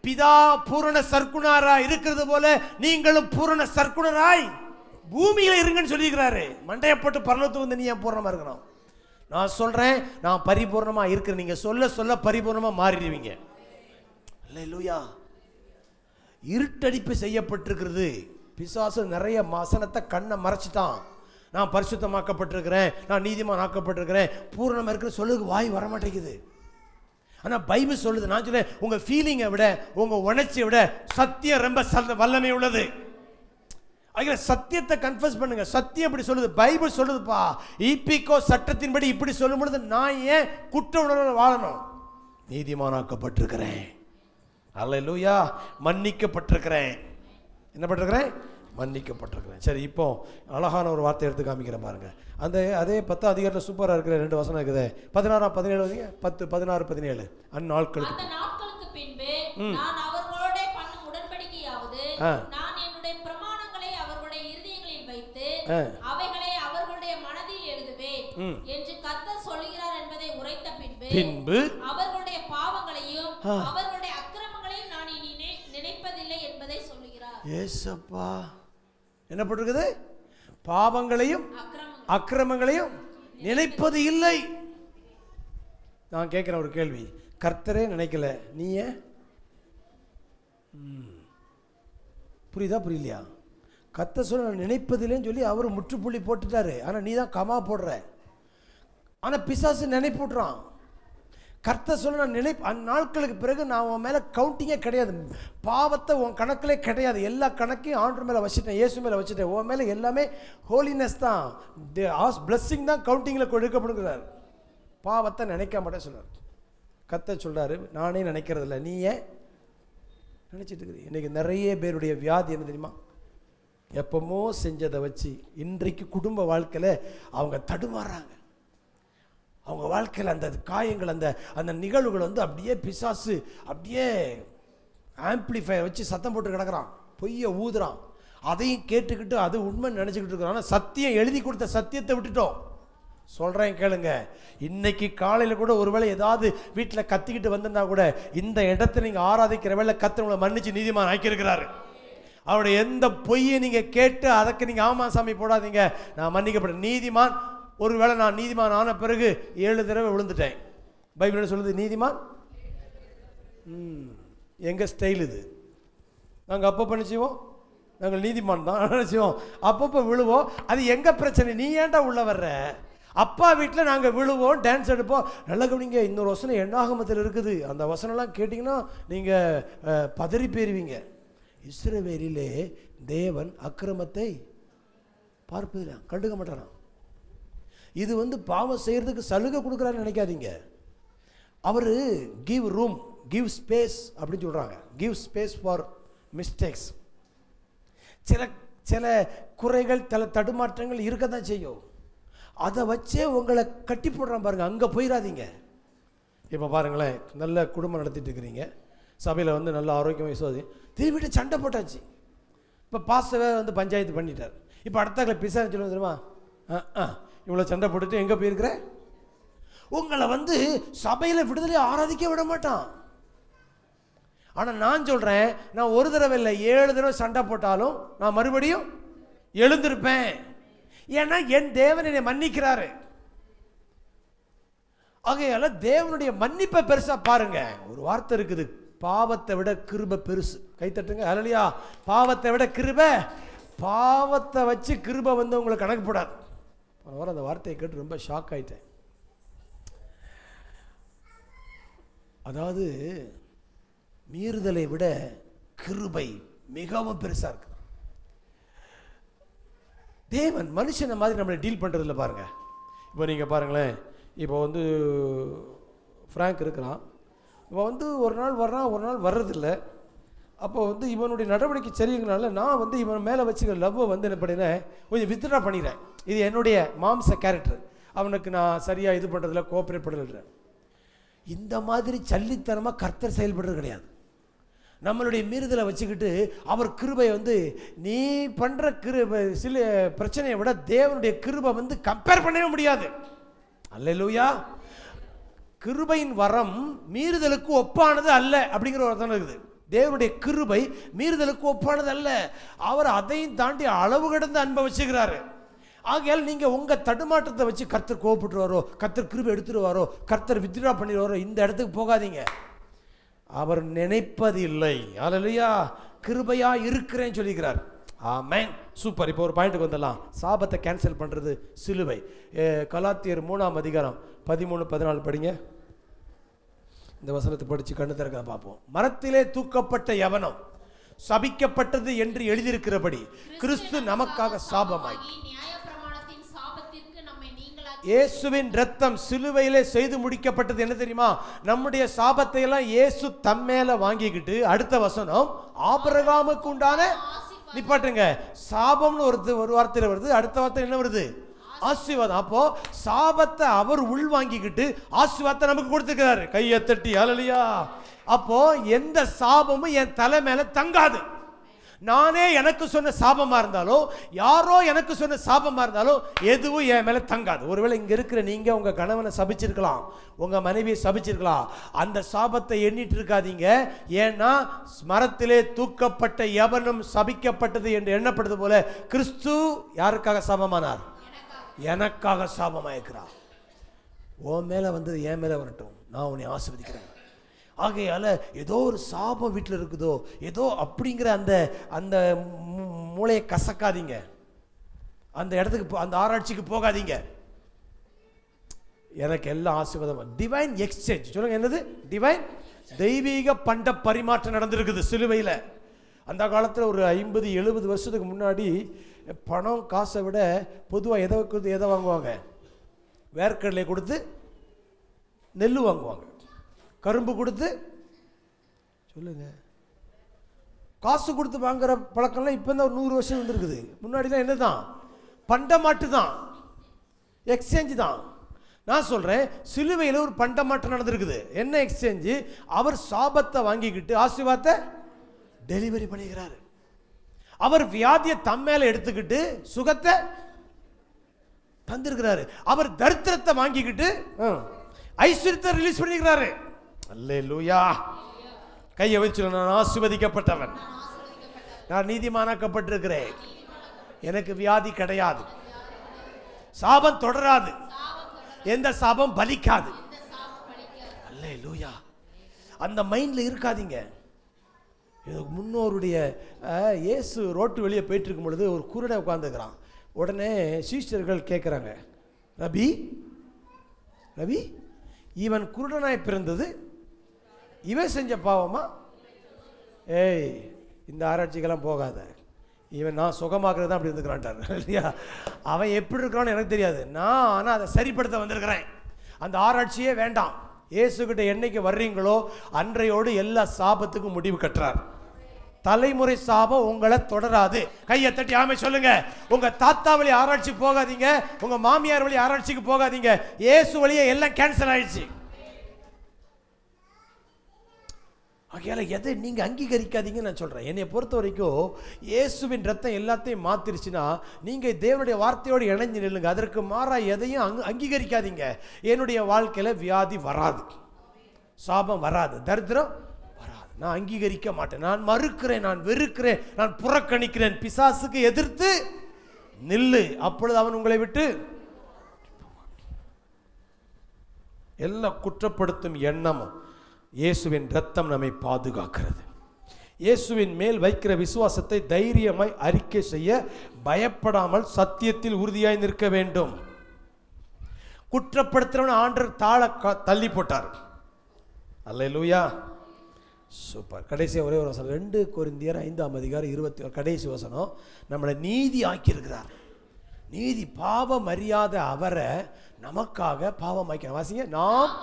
Speaker 1: பிதா பூரண சர்க்குணராய் இருக்கிறது போல நீங்களும் பூரண சர்க்குணராய் பூமியில் இருங்கன்னு சொல்லியிருக்கிறாரு. மண்டையை போட்டு பரலோகத்துக்கு வந்து நீ ஏன் பூரணமாக இருக்கணும்? நான் சொல்கிறேன், நான் பரிபூர்ணமாக இருக்கிறேன். நீங்கள் சொல்ல சொல்ல பரிபூர்ணமாக மாறிடுவீங்க. அல்லேலூயா. இருட்டடிப்பு செய்யப்பட்டிருக்கிறது. பிசாசு நிறைய வசனத்தை கண்ணை மறைச்சிட்டான். நான் பரிசுத்தமாக்கப்பட்டிருக்கிறேன், நான் நீதிமான் ஆக்கப்பட்டிருக்கிறேன், பூரணமாக இருக்கிற சொல்லுக்கு வாய் வரமாட்டேங்குது. ஆனால் பைபிள் சொல்லுது, நான் சொல்ல, உங்கள் ஃபீலிங்கை விட உங்கள் உணர்ச்சியை விட சத்தியம் ரொம்ப வல்லமை உள்ளது. அதுல சத்தியத்தை கன்ஃபஸ் பண்ணுங்க. சத்தியம் இப்படி சொல்லுது, பைபிள் சொல்லுதுப்பா. ஈபிகோ சட்டத்தின்படி இப்படி சொல்லும் பொழுது நான் ஏன் குற்ற உணர்வு வாழணும்? நீதிமானாக்கப்பட்டிருக்கிறேன். அல்லேலூயா. மன்னிக்கப்பட்டிருக்கிறேன். என்ன பட்டிருக்கிறேன்? மன்னிக்கப்பட்டிருக்கிறேன். சரி, இப்போ அழகான ஒரு வார்த்தை எடுத்து காமிக்கிறேன் பாருங்க. அந்த அதே 10ஆம் அதிகாரத்தில் சூப்பராக இருக்கிற 2 வசனம் இருக்குது. 16, 17 10, 16, 17. அந்நாட்களுக்கு
Speaker 2: பின்பு நான் அவர்களோட பண்ணும் உடன்படிக்கையாவது, நான் என்னுடைய பிரமாணங்களை அவர்களுடைய இருதயங்களில் வைத்து அவைகளை அவர்களுடைய மனதில் எழுதுவேன் என்று கர்த்தர் சொல்கிறார் என்பதை உரைத்த பின்பு அவர்களுடைய பாவங்களையும் அவர்களுடைய அக்கிரமங்களையும் நான் இனி நினைப்பதில்லை என்பதை சொல்கிறார்.
Speaker 1: ஏசப்பா. என்ன போட்டிருக்குது? பாவங்களையும் அக்கிரமங்களையும் நினைப்பது இல்லை. நான் கேட்கிறேன் ஒரு கேள்வி. கர்த்தரே நினைக்கல, நீ ஏன்? புரியுதா புரியலையா? கர்த்தர் சொல்ல நான் நினைப்பதில்லைன்னு சொல்லி அவர் முற்றுப்புள்ளி போட்டுட்டாரு. ஆனால் நீ தான் கமா போடுற. ஆனால் பிசாசு நினைப்புடுறான். கர்த்தர் சொல்ல நான் அந்நாட்களுக்கு பிறகு நான் உன் மேலே கவுண்டிங்கே கிடையாது, பாவத்தை உன் கணக்கிலே கிடையாது, எல்லா கணக்கையும் ஆண்டவர் மேலே வச்சுட்டேன், இயேசு மேலே வச்சுட்டேன், உன் மேலே எல்லாமே ஹோலினஸ் தான், பிளஸ்ஸிங் தான் கவுண்டிங்கில் கொடுக்கப்படுகிறார். பாவத்தை நினைக்க மாட்டேன் சொன்னார். கர்த்தர் சொல்கிறாரு, நானே நினைக்கிறது இல்லை, நீ ஏன் நினச்சிட்டு இருக்கிறீங்க? இன்றைக்கி நிறைய பேருடைய வியாதி என்ன தெரியுமா? எப்பமோ செஞ்சதை வச்சு இன்றைக்கு குடும்ப வாழ்க்கையில் அவங்க தடுமாறாங்க. அவங்க வாழ்க்கையில் அந்த காயங்கள், அந்த நிகழ்வுகள் வந்து அப்படியே பிசாசு அப்படியே ஆம்பிளிஃபையர் வச்சு சத்தம் போட்டு கிடக்கிறான், பொய்யை ஊதுறான். அதையும் கேட்டுக்கிட்டு அது உண்மை நினச்சிக்கிட்டு இருக்கிறோம். ஆனால் சத்தியம், எழுதி கொடுத்த சத்தியத்தை விட்டுட்டோம். சொல்கிறேன் கேளுங்க. இன்னைக்கு காலையில் கூட ஒருவேளை ஏதாவது வீட்டில் கத்திக்கிட்டு வந்திருந்தா கூட இந்த இடத்துல நீங்கள் ஆராதிக்கிற வேலை கர்த்தர் உங்களை மன்னிச்சு நீதிமான் ஆக்கியிருக்கிறாரு. அவருடைய எந்த பொய்யை நீங்கள் கேட்டு அதற்கு நீங்கள் ஆமா சாமி போடாதீங்க, நான் மன்னிக்கப்பட்டேன். நீதிமான், ஒருவேளை நான் நீதிமான் ஆன பிறகு 7 தடவை விழுந்துட்டேன். பைபிள் சொல்லுது நீதிமான். எங்கள் ஸ்டைல் இது. நாங்கள் அப்பப்போ நினச்சிவோம் நாங்கள் நீதிமான் தான் நினச்சிவோம், அப்பப்போ விழுவோம். அது எங்கள் பிரச்சனை. நீ ஏன்டா உள்ள வர்ற? அப்பா வீட்டில் நாங்கள் விழுவோம், டான்ஸ் எடுப்போம். நல்ல கவனிங்க, இன்னொரு வசனம் எண்ணாகமத்தில் இருக்குது. அந்த வசனம்லாம் கேட்டிங்கன்னா நீங்கள் பதறி போயிருவீங்க. இஸ்ரவேலிலே தேவன் அக்கிரமத்தை பார்ப்பதில்லை, கண்டுக்க மாட்டாராம். இது பாவம் செய்கிறதுக்கு சலுகை கொடுக்குறான்னு நினைக்காதீங்க. அவர் கிவ் ரூம், கிவ் ஸ்பேஸ் அப்படின்னு சொல்கிறாங்க. Give space for mistakes. சில குறைகள், சில தடுமாற்றங்கள் இருக்க தான் செய்யும். அதை வச்சே உங்களை கட்டி போடுறான் பாருங்கள். அங்கே போயிடாதீங்க. இப்போ பாருங்களேன், நல்ல குடும்பம் நடத்திட்டு இருக்கிறீங்க, சபையில் நல்ல ஆரோக்கியமாக விசுவாசி, திரும்பிட்டு சண்டை போட்டாச்சு. இப்போ பாஸ்டவே பஞ்சாயத்து பண்ணிட்டார். இப்போ அடுத்த பிசான்னு சொல்லுவது தெரியுமா, இவ்வளோ சண்டை போட்டுட்டு எங்கே போயிருக்கிற? உங்களை சபையில் விடுதலை ஆராதிக்க விட மாட்டான். ஆனால் நான் சொல்கிறேன், நான் ஒரு தடவை இல்லை 7 தடவை சண்டை போட்டாலும் நான் மறுபடியும் எழுந்திருப்பேன். ஏன்னா என் தேவன் என்னை மன்னிக்கிறாரு. ஆகையால தேவனுடைய மன்னிப்பை பெருசா பாருங்க. ஒரு வார்த்தை இருக்குது, பாவத்தை விட கிருபை பெருசு. கைத்தட்டுங்க, ஹல்லேலூயா. பாவத்தை விட கிருபை. பாவத்தை வச்சு கிருபை உங்களுக்கு கணக்கு போடாது. அந்த வார்த்தையை கேட்டு ரொம்ப ஷாக் ஆயிட்டேன். அதாவது மீறுதலை விட கிருபை மிகவும் பெருசா இருக்கு. தேவன் மனுஷனை மாதிரி நம்மளை டீல் பண்ணுறதில்ல பாருங்க. இப்போ நீங்கள் பாருங்களேன், இப்போ ஃப்ராங்க் இருக்கிறான். இப்போ ஒரு நாள் வர்றான், ஒரு நாள் வர்றதில்லை. அப்போ இவனுடைய நடவடிக்கை சரிங்கனால நான் இவன் மேலே வச்சுக்கிற லவ்வை என்ன பண்ணினேன், கொஞ்சம் வித்ட்ரா பண்ணிடுறேன். இது என்னுடைய மாம்ச கேரக்டர். அவனுக்கு நான் சரியாக இது பண்ணுறதில்ல, கோஆப்ரேட் பண்ணுறதில்ல. இந்த மாதிரி சல்லித்தனமாக கர்த்தர் செயல்படுறது கிடையாது. நம்மளுடைய மீறுதலை வச்சுக்கிட்டு அவர் கிருபை நீ பண்ணுற சில பிரச்சனையை விட தேவனுடைய கிருபை கம்பேர் பண்ணவே முடியாது. அல்லேலூயா. கிருபையின் வரம் மீறுதலுக்கு ஒப்பானது அல்ல அப்படிங்கிற ஒரு அர்த்தம் இருக்குது. தேவனுடைய கிருபை மீறுதலுக்கு ஒப்பானது அல்ல. அவர் அதையும் தாண்டி அளவு கடந்து அன்பை வச்சுக்கிறாரு. ஆகையால் நீங்க உங்க தடுமாற்றத்தை வச்சு கர்த்தர் கோபப்பட்டுருவாரோ, கர்த்தர் கிருபை எடுத்துருவாரோ, கர்த்தர் வித்ட்ரா பண்ணிடுவாரோ, இந்த இடத்துக்கு போகாதீங்க. அவர் நினைப்பது இல்லை. அல்லேலூயா. கிருபையா இருக்கிறேன்னு சொல்லிக்கிறார். ஆமென். சூப்பர். இப்போ ஒரு பாயிண்ட்டுக்கு வந்துடலாம். சாபத்தை கேன்சல் பண்ணுறது சிலுவை. கலாத்தியர் 3ஆம் அதிகாரம் 13-14 படிங்க. இந்த வசனத்தை படித்து கண்ணு திறக்க பார்ப்போம். மரத்திலே தூக்கப்பட்ட எவனும் சபிக்கப்பட்டது என்று எழுதியிருக்கிறபடி கிறிஸ்து நமக்காக சாபமாகி இயேசுவின் ரத்தம் சிலுவையிலே செய்து முடிக்கப்பட்டது. என்ன தெரியுமா? நம்முடைய சாபத்தை எல்லாம் இயேசு தம்மேல வாங்கிக்கிட்டு, அடுத்த வசனம் ஆபிரகாமுக்கு உண்டான, நிப்பாட்டுங்க, சாபம்னு ஒரு வார்த்தையில வருது, அடுத்த வார்த்தை என்ன வருது? ஆசீர்வாதம். அப்போ சாபத்தை அவர் உள் வாங்கிக்கிட்டு ஆசீர்வாதத்தை நமக்கு கொடுத்துக்கிறாரு. கையை தட்டி ஹல்லேலூயா. அப்போ எந்த சாபமும் என் தலை மேல தங்காது. நானே எனக்கு சொன்ன சாபமா இருந்தாலும், யாரோ எனக்கு சொன்ன சாபமா இருந்தாலும், எதுவும் என் மேல தங்காது. ஒருவேளை இங்க இருக்கிற நீங்க உங்க கணவனை சபிச்சிருக்கலாம், உங்க மனைவியை சபிச்சிருக்கலாம். அந்த சாபத்தை எண்ணிட்டு இருக்காதீங்க. ஏன்னா மரத்திலே தூக்கப்பட்ட எவனும் சபிக்கப்பட்டது என்று எண்ணப்படுது போல கிறிஸ்து யாருக்காக சாபமானார்? எனக்காக சாபமாயிருக்கிறார். உன் மேல வந்தது என் மேல வரட்டும், நான் உன்னை ஆசீர்வதிக்கிறேன். ஆகையால ஏதோ ஒரு சாபம் வீட்டில் இருக்குதோ ஏதோ அப்படிங்கிற அந்த மூளையை கசக்காதீங்க. அந்த இடத்துக்கு, அந்த ஆராய்ச்சிக்கு போகாதீங்க. எனக்கு எல்லாம் ஆசீர்வாதம். டிவைன் எக்ஸ்சேஞ்ச் சொல்லுங்க. என்னது டிவைன்? தெய்வீக பண்ட பரிமாற்றம் நடந்திருக்குது சிலுவையில். அந்த காலத்தில் ஒரு 50-70 வருஷத்துக்கு முன்னாடி பணம் காசை விட பொதுவாக எதை கொடுத்து எதை வாங்குவாங்க? வேர்க்கடலை கொடுத்து நெல் வாங்குவாங்க, கரும்பு கொடுத்து, சொல்லுங்க, காசு கொடுத்து வாங்குற பழக்கம்லாம் இப்போ தான் ஒரு 100 வருஷம் வந்துருக்குது. முன்னாடிலாம் என்னதான்? பண்டமாட்டு தான், எக்ஸ்சேஞ்சு தான். நான் சொல்கிறேன், சிலுவையில் ஒரு பண்டமாற்றம் நடந்திருக்குது. என்ன எக்ஸ்சேஞ்சு? அவர் சாபத்தை வாங்கிக்கிட்டு ஆசீர்வாதத்தை டெலிவரி பண்ணிக்கிறாரு. அவர் வியாதியை தம்மேல எடுத்துக்கிட்டு சுகத்தை தந்திருக்கிறாரு. அவர் தரித்திரத்தை வாங்கிக்கிட்டு ஐஸ்வர்யத்தை ரிலீஸ் பண்ணிக்கிறாரு. அல்லேலூயா. கையை வச்சு, நான் ஆசீர்வதிக்கப்பட்டவன், நான் நீதிமானாக்கப்பட்டிருக்கிறேன், எனக்கு வியாதி கிடையாது, சாபம் தொடராது, எந்த சாபம் பலிக்காது. அல்லேலூயா. அந்த மைண்ட்ல இருக்காதீங்க. முன்னோருடைய இயேசு ரோட்டு வெளியே போயிட்டு இருக்கும் பொழுது ஒரு குருடை உட்கார்ந்துக்கிறான். உடனே சீஷர்கள் கேட்குறாங்க, ரபி ரபி, இவன் குருடனாய் பிறந்தது இவன் செஞ்ச பாவமா? ஏய், இந்த ஆராய்ச்சிக்கெல்லாம் போகாத. இவன் நான் சுகமாக்குறது தான் அப்படி இருந்துக்கிறான்ட்டார் இல்லையா. அவன் எப்படி இருக்கிறான்னு எனக்கு தெரியாது, நான் ஆனால் அதை சரிப்படுத்த வந்திருக்கிறேன். அந்த ஆராய்ச்சியே வேண்டாம். இயேசுகிட்ட என்னைக்கு வர்றீங்களோ அன்றையோடு எல்லா சாபத்துக்கும் முடிவு கட்டுறார். தலைமுறை சாபம் உங்களை தொடராது. கையை தட்டி ஆமை சொல்லுங்க. உங்க தாத்தா வழி ஆராய்ச்சி போகாதீங்க, உங்க மாமியார் வழி ஆராய்ச்சிக்கு போகாதீங்க. இயேசு வழியே எல்லாம் கேன்சல் ஆயிடுச்சு. ஆகையால எதை நீங்க அங்கீகரிக்காதீங்கன்னு நான் சொல்றேன். என்னை பொறுத்த வரைக்கும் இயேசுவின் ரத்தம் எல்லாத்தையும் மாத்திருச்சுன்னா நீங்க தேவனுடைய வார்த்தையோடு இணைஞ்சு நில்லுங்க. அதற்கு மாறா எதையும் அங்கீகரிக்காதீங்க. என்னுடைய வாழ்க்கையில வியாதி வராது, சாபம் வராது, தரித்திரம் வராது. நான் அங்கீகரிக்க மாட்டேன், நான் மறுக்கிறேன், நான் வெறுக்கிறேன், நான் புறக்கணிக்கிறேன். பிசாசுக்கு எதிர்த்து நில்லு, அப்பொழுது அவன் உங்களை விட்டு. எல்லா குற்றப்படுத்தும் எண்ணமும் இயேசுவின் ரத்தம் நம்மை பாதுகாக்கிறது. இயேசுவின் மேல் வைக்கிற விசுவாசத்தை தைரியமாய் அறிக்கை செய்ய பயப்படாமல் சத்தியத்தில் உறுதியாய் நிற்க வேண்டும். குற்றப்படுத்துறவன் ஆண்டவர் தாழ தள்ளி போட்டார். அல்லேலூயா, சூப்பர். கடைசி ஒரே ஒரு வசனம், 2 கொரிந்தியர் 5:20 கடைசி வசனம். நம்மளை நீதி ஆக்கியிருக்கிறார். நீதி, பாவம் அறியாத அவரை நமக்காக பாவம் ஆக்கினார். வாசிங்க, நாம்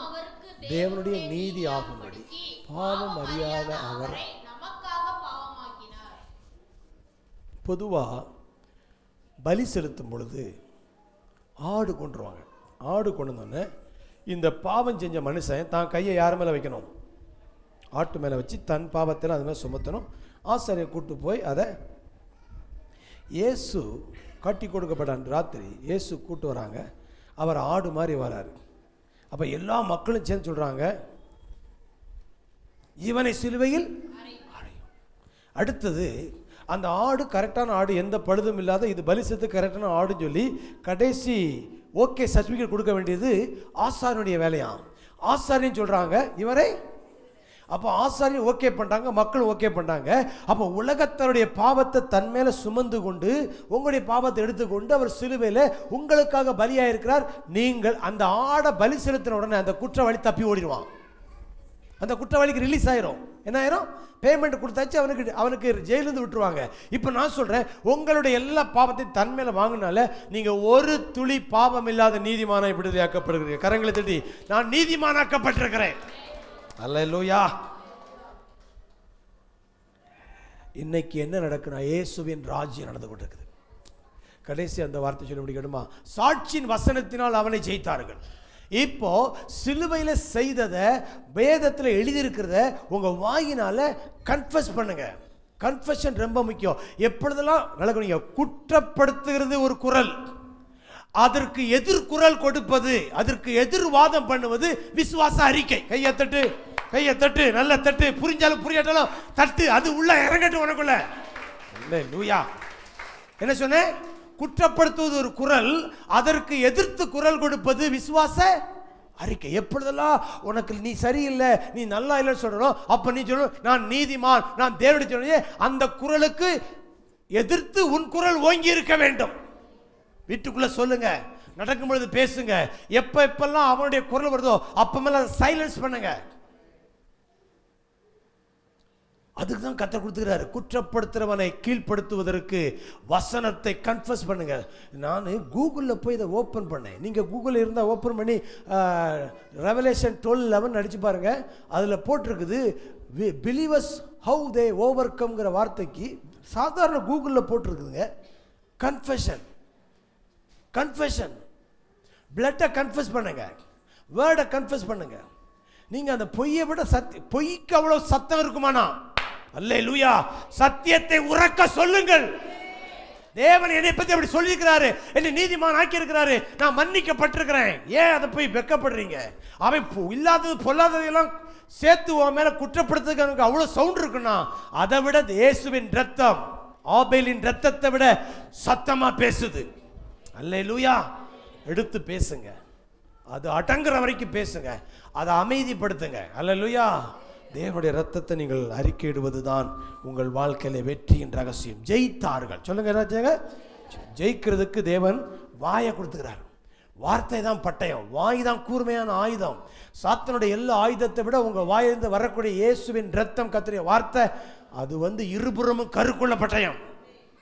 Speaker 1: தேவனுடைய நீதி ஆகும்படி பாவம் அறியாத அவரை நமக்காக பாவமாக்கினார். பொதுவா பலி செலுத்தும் பொழுது ஆடு கொண்டுருவாங்க. ஆடு கொண்டு வந்தோடனே இந்த பாவம் செஞ்ச மனுஷன் தான் கையை யார் மேலே வைக்கணும்? ஆட்டு மேலே வச்சு தன் பாவத்தில் அது மேலே சுமத்தணும். ஆசாரியை கூட்டு போய் அதை இயேசு கட்டி கொடுக்கப்பட்ட ராத்திரி இயேசு கூட்டு வராங்க. அவர் ஆடு மாதிரி வராரு. அப்போ எல்லா மக்களும் சேர்ந்து சொல்கிறாங்க, இவனை சிலுவையில் அறையும். அடுத்தது அந்த ஆடு கரெக்டான ஆடு, எந்த பழுதும் இல்லாத, இது பலிசத்து கரெக்டான ஆடுன்னு சொல்லி கடைசி ஓகே சர்டிஃபிகேட் கொடுக்க வேண்டியது ஆசாரியனுடைய வேலையாம். ஆசாரியன்னு சொல்கிறாங்க இவரை. அப்போ ஆசாரியை ஓகே பண்ணிட்டாங்க, மக்கள் ஓகே பண்ணிட்டாங்க. அப்போ உலகத்தருடைய பாவத்தை தன் மேலே சுமந்து கொண்டு உங்களுடைய பாவத்தை எடுத்துக்கொண்டு அவர் சிலுவையில் உங்களுக்காக பலியாக இருக்கிறார். நீங்கள் அந்த ஆடை பலி செலுத்தின உடனே அந்த குற்றவாளி தப்பி ஓடிடுவான். அந்த குற்றவாளிக்கு ரிலீஸ் ஆயிரும். என்ன ஆயிரும்? பேமெண்ட் கொடுத்தாச்சு, அவனுக்கு ஜெயிலிருந்து விட்டுருவாங்க. இப்போ நான் சொல்கிறேன், உங்களுடைய எல்லா பாவத்தையும் தன் மேலே வாங்கினால நீங்கள் ஒரு துளி பாவம் இல்லாத நீதிமானாய் விடுதலையாக்கப்படுகிறீர்கள். கரங்களை தட்டி, நான் நீதிமானாக்கப்பட்டிருக்கிறேன். அல்லேலூயா. இன்னைக்கு என்ன நடக்குன்னா இயேசுவின் ராஜ்யம் நடந்து கொண்டிருக்குது. கடைசி அந்த வார்த்தை சொல்ல முடியுமா? சாட்சியின் வசனத்தினால் அவனை ஜெயித்தார்கள். இப்போ சிலுவையில் செய்ததை வேதத்தில் எழுதியிருக்கிறத உங்க வாயினால கன்ஃபஸ் பண்ணுங்க. கன்ஃபெஷன் ரொம்ப முக்கியம். எப்பொழுதெல்லாம் நடக்கும்? குற்றப்படுத்துகிறது ஒரு குரல், அதற்கு எதிர்குரல் கொடுப்பது, அதற்கு எதிர்வாதம் பண்ணுவது விசுவாச அறிக்கை. கையை தட்டு, கையை தட்டு, நல்ல தட்டு, புரிஞ்சாலும் புரியாட்டாலும் தட்டு, அது உள்ள இறங்கட்டும் உனக்குள்ள. அல்லேலூயா. என்ன சொன்னேன்? குற்றப்படுத்துவது ஒரு குரல், அதற்கு எதிர்த்து குரல் கொடுப்பது விசுவாச அறிக்கை. எப்பொழுதெல்லாம் உனக்கு நீ சரியில்லை, நீ நல்லா இல்லைன்னு சொல்றோம், அப்ப நீ சொல்லணும், நான் நீதிமான், நான் தேவனுடைய சொன்னே, அந்த குரலுக்கு எதிர்த்து உன் குரல் ஓங்கி இருக்க வேண்டும். வீட்டுக்குள்ள சொல்லுங்க, நடக்கும் பொழுது பேசுங்க. எப்பெல்லாம் அவனுடைய குரல் வருதோ அப்பமெல்லாம் சைலன்ஸ் பண்ணுங்க. அதுக்கு தான் கத்தர் கொடுத்துக்கிறாரு. குற்றப்படுத்துறவனை கீழ்ப்படுத்துவதற்கு வசனத்தை கன்ஃபஸ் பண்ணுங்க. நான் கூகுளில் போய் இதை ஓப்பன் பண்ணேன். நீங்கள் கூகுளில் இருந்தால் ஓப்பன் பண்ணி ரெவலேஷன் 12:11 அடிச்சு பாருங்க. அதில் போட்டிருக்குது, பிலீவர்ஸ் ஹவு தே ஓவர் கம்ங்கிற வார்த்தைக்கு சாதாரண கூகுளில் போட்டிருக்குதுங்க கன்ஃபெஷன். கன்ஃபெஷன், பிளட்டை கன்ஃபஸ் பண்ணுங்க, வேர்டை கன்ஃபஸ் பண்ணுங்க. நீங்க அந்த பொய்யை விட பொய்க்கு அவ்வளவு சத்தம் இருக்குமானா? அல்லேலூயா. சத்தியத்தை உறக்க சொல்லுங்கள். தேவன் என்னை பத்தி அப்படி சொல்லியிருக்கிறாரு, என்னை நீதிமான் ஆக்கி இருக்கிறாரு, நான் மன்னிக்கப்பட்டிருக்கிறேன். ஏன் அதை போய் வெக்கப்படுறீங்க? அவன் இல்லாதது பொல்லாததையெல்லாம் சேர்த்து உன் மேல குற்றப்படுத்துறதுக்கு அவ்வளவு சவுண்ட் இருக்குன்னா, அதை விட இயேசுவின் ரத்தம், ஆபேலின் ரத்தத்தை விட சத்தமா பேசுது. அல்லேலூயா. எடுத்து பேசுங்க, அது அடங்குற வரைக்கும் பேசுங்க, அதை அமைதிப்படுத்துங்க. அல்லேலூயா. தேவனுடைய ரத்தத்தை நீங்கள் அறிக்கையிடுவது தான் உங்கள் வாழ்க்கையில வெற்றியின் ரகசியம். ஜெயித்தார்கள். சொல்லுங்க, என்ன ஜெயிக்கிறதுக்கு தேவன் வாயை கொடுத்துக்கிறார். வார்த்தை தான் பட்டயம், வாய் தான் கூர்மையான ஆயுதம். சாத்தனுடைய எல்லா ஆயுதத்தை விட உங்க வாயிலிருந்து வரக்கூடிய இயேசுவின் ரத்தம், கர்த்தருடைய வார்த்தை, அது இருபுறமும் கருக்குள்ள பட்டயம்.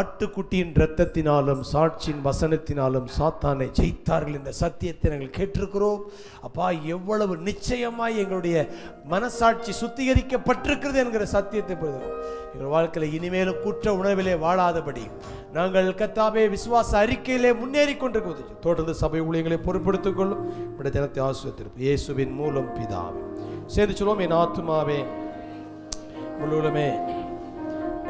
Speaker 1: ஆட்டுக்குட்டியின் இரத்தத்தினாலும் சாட்சியின் வசனத்தினாலும் சாத்தானை ஜெயித்தார்கள். இந்த சத்தியத்தை நாங்கள் கேட்டிருக்கிறோம். அப்பா, எவ்வளவு நிச்சயமாய் எங்களுடைய மனசாட்சி சுத்திகரிக்கப்பட்டிருக்கிறது என்கிற சத்தியத்தை புரிதோம். எங்கள் வாழ்க்கையில் இனிமேலும் குற்ற உணர்விலே வாழாதபடி நாங்கள் கர்த்தாவே விசுவாச அறிக்கையிலே முன்னேறி கொண்டிருக்கிறது. தொடர்ந்து சபை ஊழியர்களை பொறுப்படுத்திக் கொள்ளும். நம்முடைய தினத்தை ஆசீர்வதித்திருப்போம் இயேசுவின் மூலம் பிதாவே. சேர்ந்து சொல்லுவோம். என் ஆத்துமாவே முழுவதுமே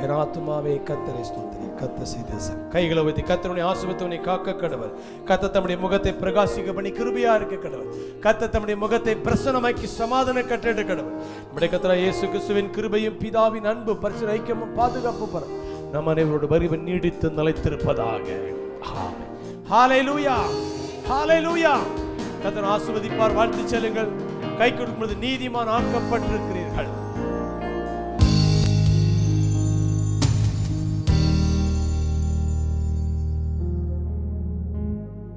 Speaker 1: என் ஆத்துமாவே கர்த்தரை ஸ்தோத்திரி. கர்த்தர் செய்த கைகளை வைத்து கர்த்தருடைய ஆசீர்வாதத்தை காக்க கடவர். கர்த்தர் தம்முடைய முகத்தை பிரகாசிக்க பண்ணி கிருபையா இருக்க கடவர். கர்த்தர் தம்முடைய முகத்தை பிரசன்னமாக்கி சமாதான கட்டளை கடவர். நம்முடைய கர்த்தர் இயேசு கிறிஸ்துவின் கிருபையும் பிதாவின் அன்பு பரிசுத்த ஐக்கியமும் பாதுகாப்பு பெற நம் அனைவரோடு வருவ நீடித்து நிலைத்திருப்பதாக. ஆமென். ஹல்லேலூயா, ஹல்லேலூயா. கர்த்தர் ஆசீர்வதிப்பார். வாழ்த்து செல்லுங்கள். கை கொடுக்கும் பொழுது நீதிமான் ஆக்கப்பட்டிருக்கிறீர்கள்.